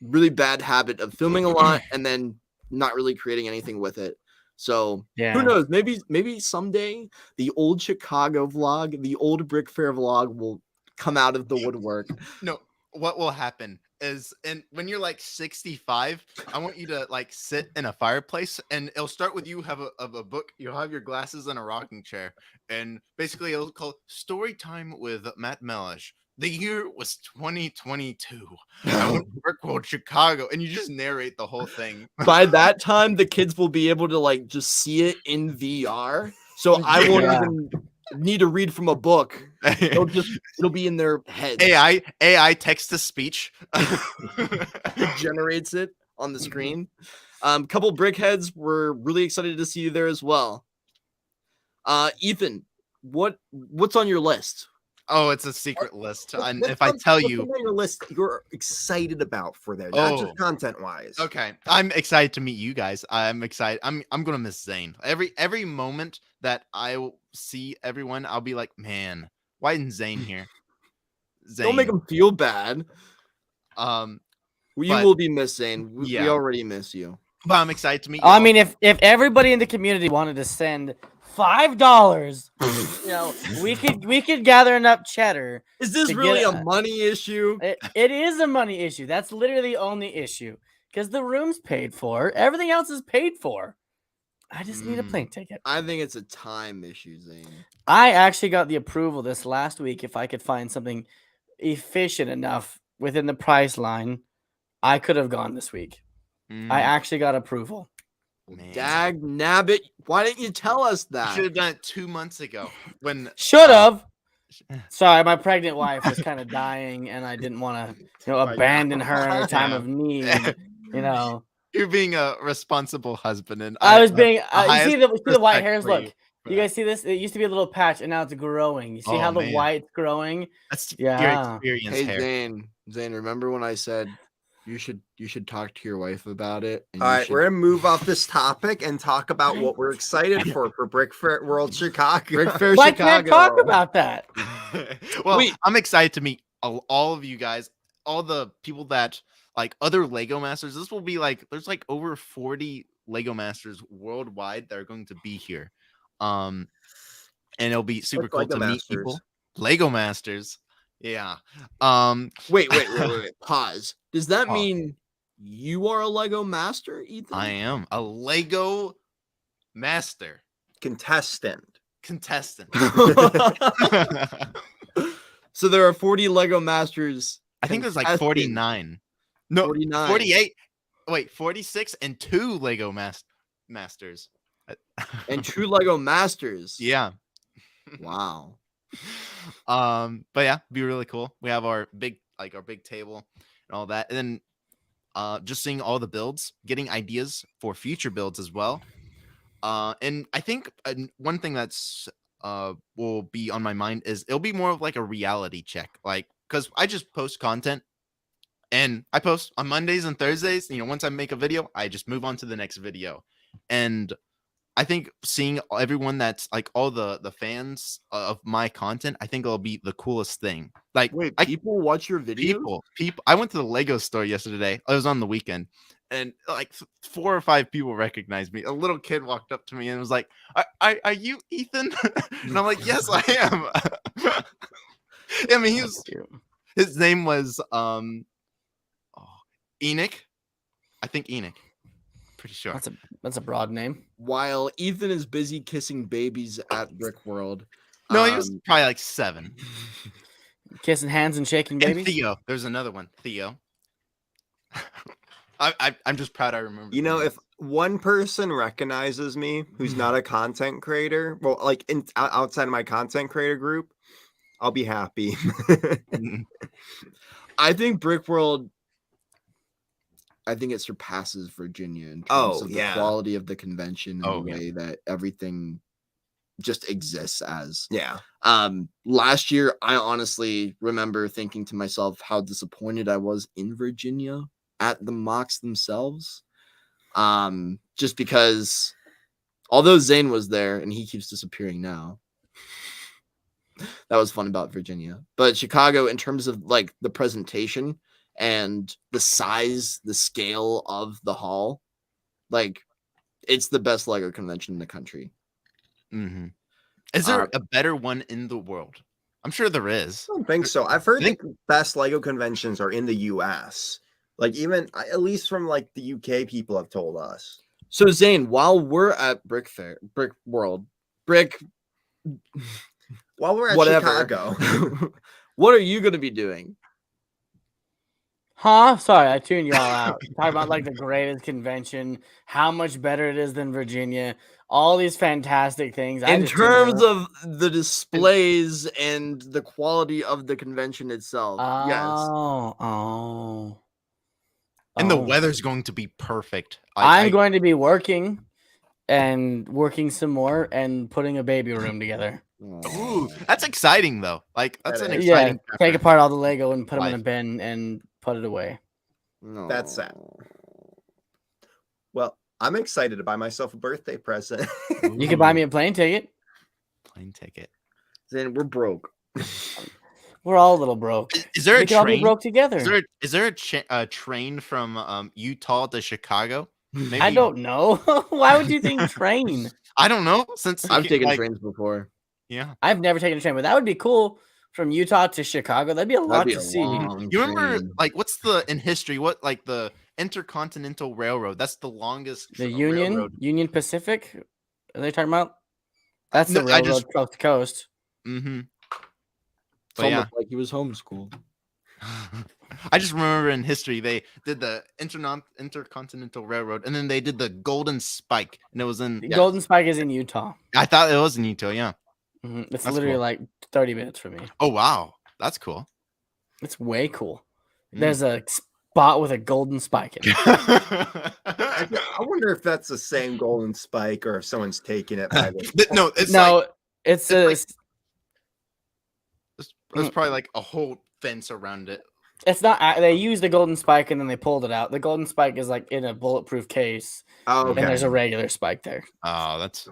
really bad habit of filming a lot and then not really creating anything with it. So Yeah. who knows? Maybe someday the old Chicago vlog, the old Brick Fair vlog will come out of the woodwork. No, what will happen is, and when you're like 65, I want you to like sit in a fireplace, and it'll start with you have a book. You'll have your glasses and a rocking chair, and basically it'll call Story Time with Matt Mellish. The year was 2022. I went to Brickworld Chicago, and you just narrate the whole thing. By that time, the kids will be able to like just see it in VR. So I won't Yeah. even need to read from a book. It'll be in their heads. AI text to speech. It generates it on the screen. Couple brickheads were really excited to see you there as well. Ethan, what's on your list? Oh, it's a secret list. And What's if I on- tell what's you, on your list you're excited about for there, not just Oh. content wise. okay, I'm excited to meet you guys. I'm excited. I'm gonna miss Zane. Every moment that I will see everyone, I'll be like, man, why isn't Zane here? Zane. Don't make them feel bad. Um, You But- will be missing. We Yeah. already miss you. but I'm excited to meet you. I all. mean, if everybody in the community wanted to send $5, we could gather enough cheddar. Is this To really get a money issue? It is a money issue. That's literally the only issue because the room's paid for. Everything else is paid for. I just need a plane ticket. I think it's a time issue, Zane. I actually got the approval this last week. If I could find something efficient enough within the price line, I could have gone this week. I actually got approval. Man. Dag nabbit. Why didn't you tell us You that? should have done it 2 months ago when Should have. Sorry, my pregnant wife was kind of dying, and I didn't want to, my abandon her in a God. time Yeah. of need. you're being a responsible husband, and I was being. the You see highest the white respect hairs. for Look, for you that. guys see this? It used to be a little patch, and now it's growing. You see Oh, how the man. white's growing? That's Yeah. your experience Hey hair. Zane, remember when I said you should talk to your wife about it? And All you right, should- we're gonna move off this topic and talk about what we're excited for Brickworld Chicago. Brick Fair Why Chicago. can't talk about that? Well, Wait. I'm excited to meet all of you guys, all the people that like other Lego Masters. This will be like there's like over 40 Lego Masters worldwide that are going to be here. And it'll be super What's cool Lego to meet Masters? people. Lego Masters. Yeah. Wait. Pause. Does that Pause. mean you are a Lego master, Ethan? I am a Lego Master Contestant. contestant. So there are 40 Lego masters. I think there's like contesting. 49. No, 49. 48. Wait, 46 and 2 Lego Masters. And 2 Lego masters. Yeah. Wow. But yeah, be really cool. We have our big table and all that. And then just seeing all the builds, getting ideas for future builds as well. And I think one thing that's will be on my mind is it'll be more of like a reality check. Like, because I just post content and I post on Mondays and Thursdays. Once I make a video, I just move on to the next video. And I think seeing everyone that's like all the fans of my content, I think it'll be the coolest thing. Like, Wait, people watch your videos? people. I went to the Lego store yesterday. It was on the weekend, and like 4 or 5 people recognized me. A little kid walked up to me and was like, "Are you Ethan?" And I'm like, "Yes, I am." I mean, his name was Enoch. I think Enoch. Pretty sure. That's a broad name. While Ethan is busy kissing babies at Brickworld. No, he was probably like 7. Kissing hands and shaking And babies. Theo. There's another one. Theo. I'm just proud I remember. the names. If one person recognizes me who's not a content creator, well, like outside of my content creator group, I'll be happy. I think Brickworld, I think it surpasses Virginia in terms of the quality of the convention and the way that everything just exists as. Yeah. Last year, I honestly remember thinking to myself how disappointed I was in Virginia at the mocks themselves. Just because although Zane was there and he keeps disappearing now. That was fun about Virginia. But Chicago, in terms of like the presentation and the size, the scale of the hall, like it's the best Lego convention in the country. Mm-hmm. Is there a better one in the world? I'm sure there is. I don't think so. I've heard the best Lego conventions are in the US. Like even at least from like the UK people have told us. So Zane, while we're at Brickworld, while we're at whatever. Chicago, what are you going to be doing? Huh? Sorry, I tuned y'all out. Talking about like the greatest convention, how much better it is than Virginia, all these fantastic things. In terms of the displays and the quality of the convention itself, oh. And the weather's going to be perfect. I'm going to be working some more and putting a baby room together. Ooh, that's exciting though. Like that's an exciting. Yeah, take apart all the Lego and put them in a bin and put it away. No. That's sad. Well, I'm excited to buy myself a birthday present. You can buy me a plane ticket. Plane ticket. Then we're broke. We're all a little broke. Is there we a can all train? be broke together. Is there a train from Utah to Chicago? Maybe. I don't know. Why would you think train? I don't know. Since I've taken trains before. Yeah, I've never taken a train, but that would be cool. From Utah to Chicago, that'd be a lot to see. You remember, like, what's the in history? What like the Intercontinental Railroad? That's the longest. The railroad. Union Pacific. Are they talking about? That's the railroad coast to coast. Mm-hmm. It's almost like he was homeschooled. I just remember in history they did the Intercontinental Railroad, and then they did the Golden Spike, and it was in Golden Spike is in Utah. I thought it was in Utah. Yeah, it's literally like 30 minutes from me. Oh wow, that's cool. It's way cool. There's a spot with a golden spike in it. I wonder if that's the same Golden Spike or if someone's taking it by the No, it's there's probably like a whole fence around it. It's not. They used the golden spike and then they pulled it out. The golden spike is like in a bulletproof case. Oh, okay. And there's a regular spike there. Oh, that's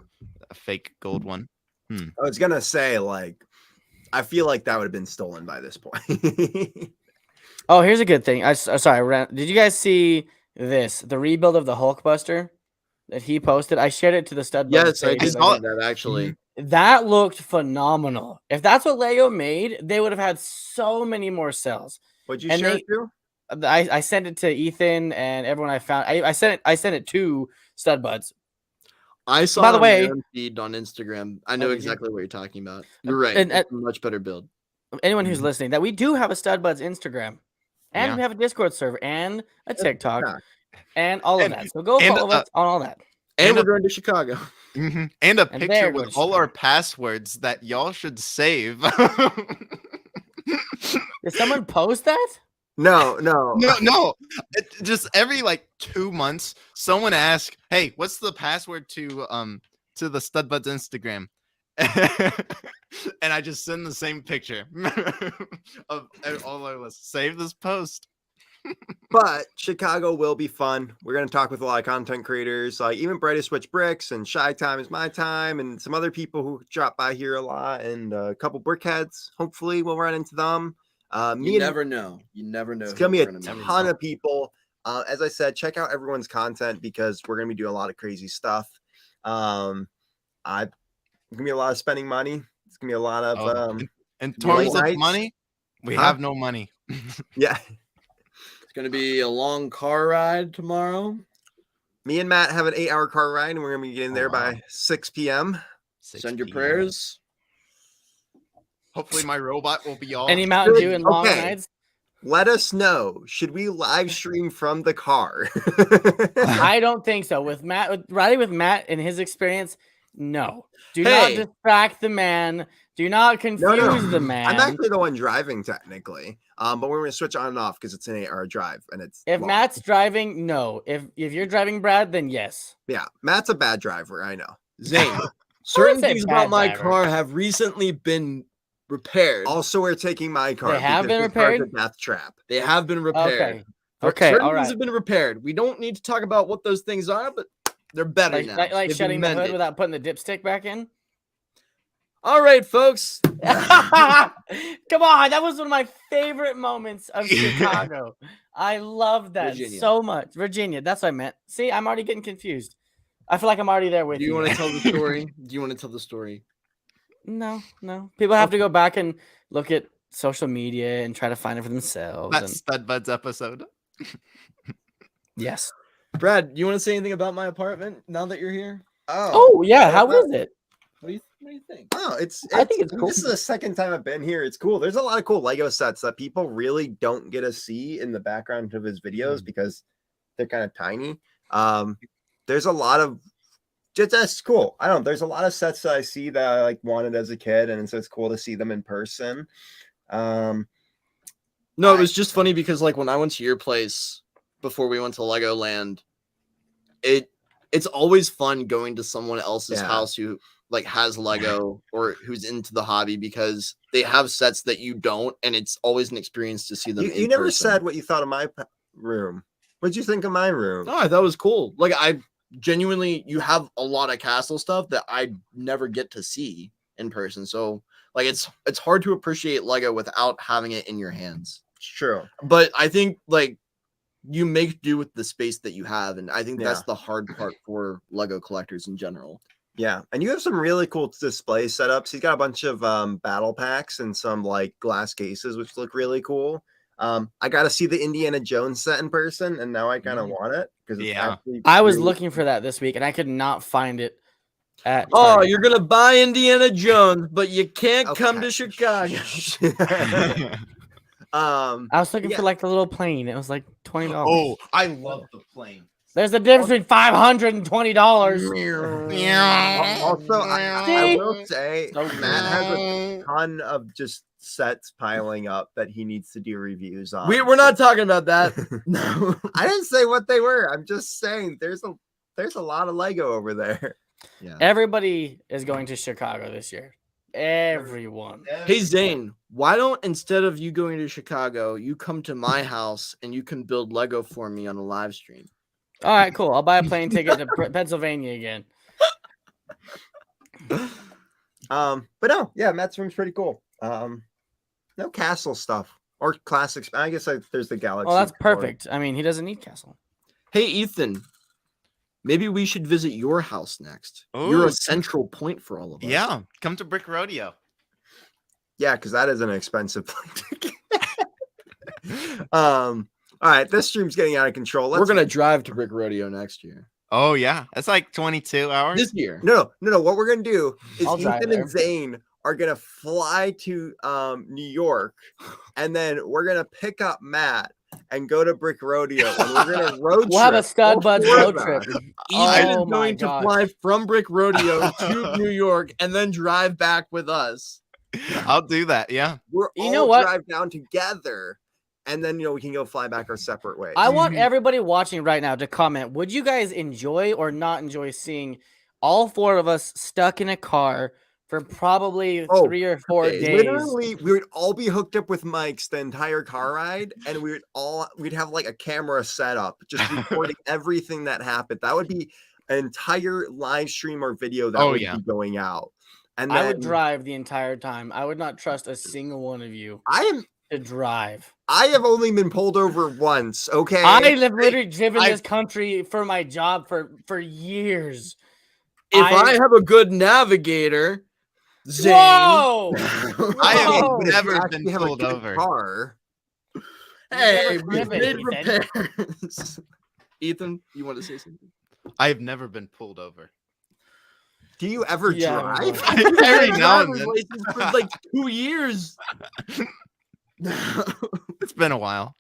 a fake gold one. I was gonna say, like, I feel like that would have been stolen by this point. Oh, here's a good thing. Sorry, did you guys see this? The rebuild of the Hulkbuster that he posted. I shared it to the stud. Yes, I did see that actually. That looked phenomenal. If that's what Lego made, they would have had so many more cells. What'd you share it to? I sent it to Ethan and everyone I found. I sent it to Stud Buds. I saw. By the way, feed on Instagram. I know exactly what you're talking about. You're right. It's a much better build. Anyone who's listening, that we do have a Stud Buds Instagram, and we have a Discord server and a TikTok, and all of that. So go follow us on all that. And we're going to Chicago. Mm-hmm. And a picture with all our passwords that y'all should save. Did someone post that? No. Just every like 2 months, someone asks, "Hey, what's the password to the Stud Buds Instagram?" And I just send the same picture of all our lists. Save this post. But Chicago will be fun. We're going to talk with a lot of content creators, like even Brady Switch Bricks and Shy Time is My Time, and some other people who drop by here a lot, and a couple brickheads. Hopefully, we'll run into them. You never know. It's going to be a ton of people. As I said, check out everyone's content because we're going to be doing a lot of crazy stuff. It's going to be a lot of spending money. It's going to be a lot of in terms of money, we have no money. Yeah. It's going to be a long car ride tomorrow. Me and Matt have an 8-hour car ride, and we're going to be getting there by 6 p.m. Send your prayers. Hopefully my robot will be all. Any Mountain Dew and long nights? Let us know. Should we live stream from the car? I don't think so. With Matt and his experience, no. Do not distract the man. Do not confuse the man. I'm actually the one driving technically. But we're gonna switch on and off because it's an 8-hour drive and it's if long. Matt's driving, no. If you're driving Brad, then yes. Yeah, Matt's a bad driver, I know. Zane, certain things about my car have recently been repaired. Also, we're taking my car. They have been repaired. A death trap. They have been repaired. Okay. Okay, Certain all things right. have been repaired. We don't need to talk about what those things are, but they're better Like, now. like, like They've shutting been the hood mended. without putting the dipstick back in. All right, folks. Come on, that was one of my favorite moments of Chicago. I love that Virginia. so much. Virginia, that's what I meant. See, I'm already getting confused. I feel like I'm already there with Do you want to guys. tell the story? Do you want to tell the story? No. People have to go back and look at social media and try to find it for themselves. That And Stud Buds episode. yes. Brad, do you want to say anything about my apartment now that you're here? Oh yeah, how is it? What do you think? Oh, it's I think it's mean, cool. This is the second time I've been here. It's cool. There's a lot of cool Lego sets that people really don't get to see in the background of his videos because they're kind of tiny. There's a lot of just that's cool. I don't know. There's a lot of sets that I see that I like wanted as a kid, and so it's cool to see them in person. No, it was just funny because like when I went to your place before we went to Legoland, it's always fun going to someone else's house who like has Lego or who's into the hobby because they have sets that you don't, and it's always an experience to see them. You never said what you thought of my room. What'd you think of my room? Oh, I thought it was cool. Like I genuinely, you have a lot of castle stuff that I never get to see in person. So like it's hard to appreciate Lego without having it in your hands. It's true. But I think like you make do with the space that you have, and I think that's the hard part for Lego collectors in general. Yeah, and you have some really cool display setups. He's got a bunch of battle packs and some like glass cases, which look really cool. I got to see the Indiana Jones set in person, and now I kind of want it because I was looking for that this week, and I could not find it. Oh, you're gonna buy Indiana Jones, but you can't come to Chicago. I was looking for like the little plane. It was like $20. Oh, I love the plane. There's a difference between $500 and $20. Also, I will say Matt has a ton of just sets piling up that he needs to do reviews on. We're not talking about that. No, I didn't say what they were. I'm just saying there's a lot of Lego over there. Yeah. Everybody is going to Chicago this year. Everyone. Hey Zane, why don't instead of you going to Chicago, you come to my house and you can build Lego for me on a live stream? All right, cool. I'll buy a plane ticket to Pennsylvania again. But no, yeah, Matt's room's pretty cool. No castle stuff or classics. I guess there's the Galaxy. Well, that's Toy. perfect. I mean, he doesn't need castle. Hey Ethan, maybe we should visit your house next. You're a central point for all of us. Yeah, come to Brick Rodeo. Yeah, because that is an expensive plane ticket. All right, this stream's getting out of control. We're gonna drive to Brick Rodeo next year. Oh yeah, that's like 22 hours. This year. No. What we're gonna do is I'll drive Ethan there. and Zane are gonna fly to New York, and then we're gonna pick up Matt and go to Brick Rodeo, and we're gonna road We'll have a trip, Stud all Buds four road of trip. us. Ethan Oh is my going to gosh. fly from Brick Rodeo to New York and then drive back with us. I'll do that. Yeah. We're You all know what? drive down together, and then we can go fly back our separate ways. I want everybody watching right now to comment. Would you guys enjoy or not enjoy seeing all four of us stuck in a car for probably 3 or 4 days? Literally, we would all be hooked up with mics the entire car ride, and we'd have like a camera set up, just recording everything that happened. That would be an entire live stream or video that would be going out. And I would drive the entire time. I would not trust a single one of you to drive. I have only been pulled over once. Okay, I have literally driven this country for my job for years. If I have a good navigator, Zane. Whoa! I have Whoa! never been pulled over. Car. Hey, Never we've driven, made Ethan. repairs. Ethan, you want to say something? I have never been pulled over. Do you ever Yeah, drive? Every now and then. License for like 2 years. It's been a while.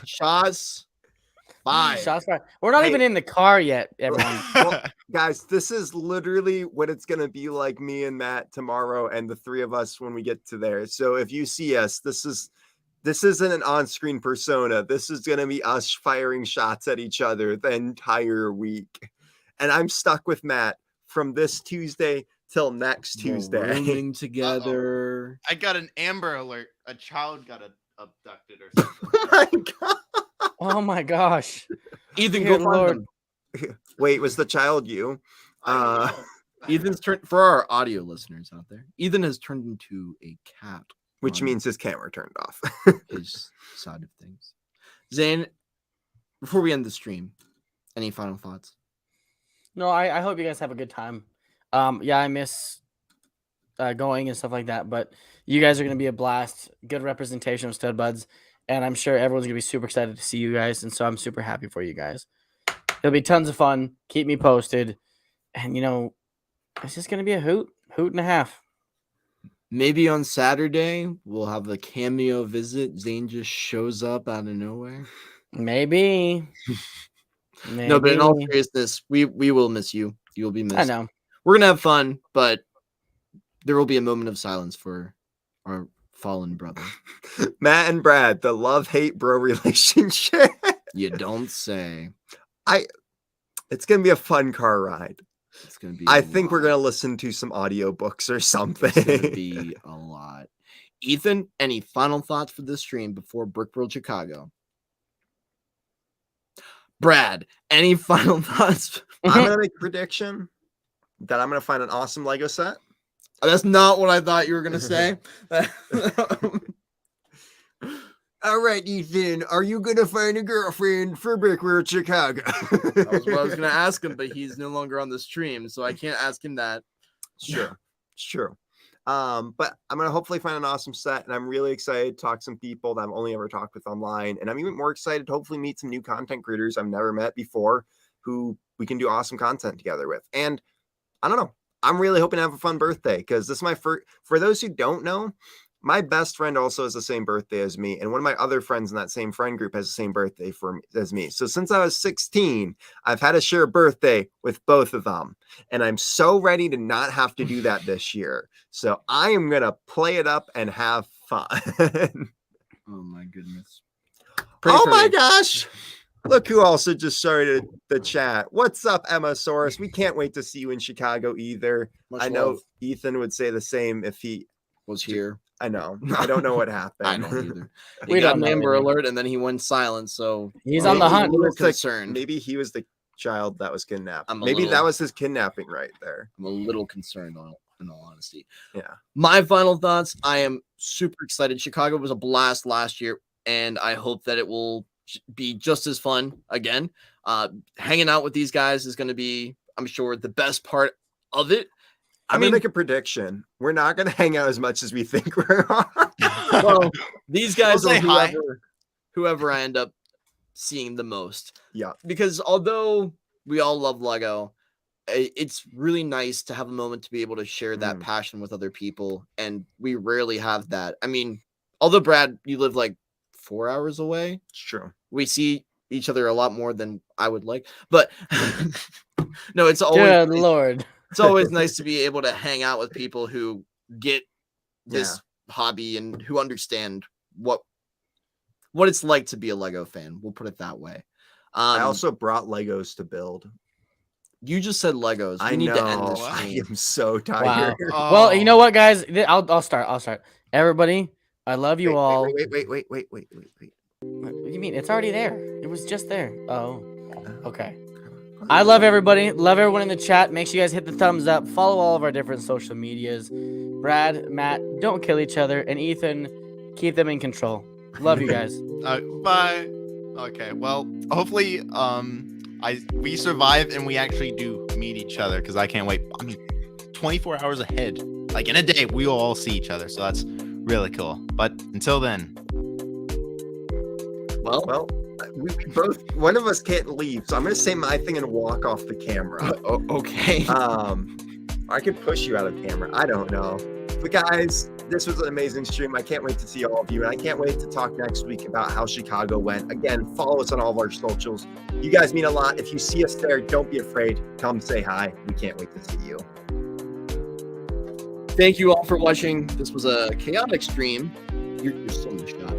Shots. Five. Shots fired. We're not even in the car yet, everyone. Well, guys, this is literally what it's gonna be like me and Matt tomorrow, and the three of us when we get to there. So if you see us, this isn't an on-screen persona. This is gonna be us firing shots at each other the entire week. And I'm stuck with Matt from this Tuesday till next Tuesday. Rooming together. I got an Amber Alert. A child got abducted or something. Oh my god. Oh my gosh. Ethan, Dear go find Lord. them. Wait, was the child you? Ethan's turned, for our audio listeners out there, Ethan has turned into a cat. Which on means his camera turned off. his side of things. Zane, before we end the stream, any final thoughts? No, I hope you guys have a good time. Yeah, I miss going and stuff like that, but you guys are going to be a blast. Good representation of Stud Buds, and I'm sure everyone's going to be super excited to see you guys, and so I'm super happy for you guys. It'll be tons of fun. Keep me posted, and it's just going to be a hoot and a half. Maybe on Saturday we'll have a cameo visit. Zane just shows up out of nowhere. Maybe. No, but in all seriousness, we will miss you. You'll be missed. I know. We're gonna have fun, but there will be a moment of silence for our fallen brother. Matt and Brad, the love-hate bro relationship. You don't say. It's gonna be a fun car ride. It's gonna be. I think we're gonna listen to some audiobooks or something. It's gonna be a lot. Ethan, any final thoughts for this stream before Brickworld Chicago? Brad, any final thoughts? I'm gonna make a prediction that I'm gonna find an awesome Lego set. That's not what I thought you were gonna say. All right, Ethan, are you gonna find a girlfriend for Brickworld Chicago? That was what I was gonna ask him, but he's no longer on the stream, so I can't ask him that. Sure, it's true. But I'm gonna hopefully find an awesome set, and I'm really excited to talk to some people that I've only ever talked with online, and I'm even more excited to hopefully meet some new content creators I've never met before, who we can do awesome content together with. And I don't know, I'm really hoping to have a fun birthday because this is my first. For those who don't know, my best friend also has the same birthday as me, and one of my other friends in that same friend group has the same birthday as me. So since I was 16, I've had to share a birthday with both of them, and I'm so ready to not have to do that this year. So I am gonna play it up and have fun. Oh my goodness! Oh my gosh! Look who also just started the chat. What's up, Emma Soros? We can't wait to see you in Chicago either. I know love. Ethan would say the same if he Was here. I know. I don't know what happened. I don't either. We He got don't an know Amber either. Alert, and then he went silent. So He's on the Maybe hunt. he We're was the- concerned. Maybe he was the child that was kidnapped. I'm a Maybe that little- was his kidnapping right there. I'm a little concerned, in all honesty. Yeah. My final thoughts: I am super excited. Chicago was a blast last year, and I hope that it will be just as fun again. Hanging out with these guys is going to be, I'm sure, the best part of it. I'm gonna make a prediction. We're not gonna hang out as much as we think we're on. Well, these guys We'll are say hi. whoever I end up seeing the most. Yeah. Because although we all love Lego, it's really nice to have a moment to be able to share that passion with other people, and we rarely have that. I mean, although Brad, you live like 4 hours away, It's true. we see each other a lot more than I would like. But no, it's always Good Lord. it's always nice to be able to hang out with people who get this hobby and who understand what it's like to be a Lego fan. We'll put it that way. I also brought Legos to build. You just said Legos. We I need know. to end the I stream. am so Wow. tired. Well, you know what, guys? I'll start. Everybody, I love you all. Wait. What do you mean? It's already there. It was just there. Oh, okay. I love everybody. Love everyone in the chat. Make sure you guys hit the thumbs up. Follow all of our different social medias. Brad, Matt, don't kill each other. And Ethan, keep them in control. Love you guys. Bye. Okay. Well, hopefully, we survive and we actually do meet each other because I can't wait. I mean, 24 hours ahead, like in a day, we will all see each other. So that's really cool. But until then, Well, we both, one of us can't leave, so I'm gonna say my thing and walk off the camera. Okay. I could push you out of camera. I don't know. But guys, this was an amazing stream. I can't wait to see all of you, and I can't wait to talk next week about how Chicago went. Again, follow us on all of our socials. You guys mean a lot. If you see us there, don't be afraid. Come say hi. We can't wait to see you. Thank you all for watching. This was a chaotic stream. You're still in the shot.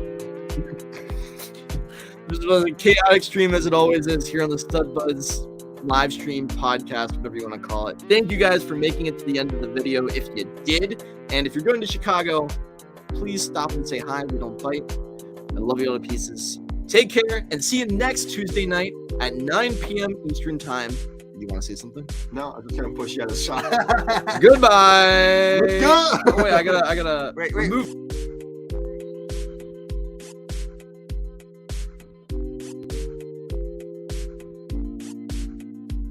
This was a chaotic stream, as it always is, here on the Stud Buds live stream podcast, whatever you want to call it. Thank you guys for making it to the end of the video if you did. And if you're going to Chicago, please stop and say hi. We don't bite. I love you all to pieces. Take care and see you next Tuesday night at 9 p.m. Eastern Time. You want to say something? No, I'm just gonna push you out of the shot. Goodbye. Let's go. Oh, wait, I gotta Wait. remove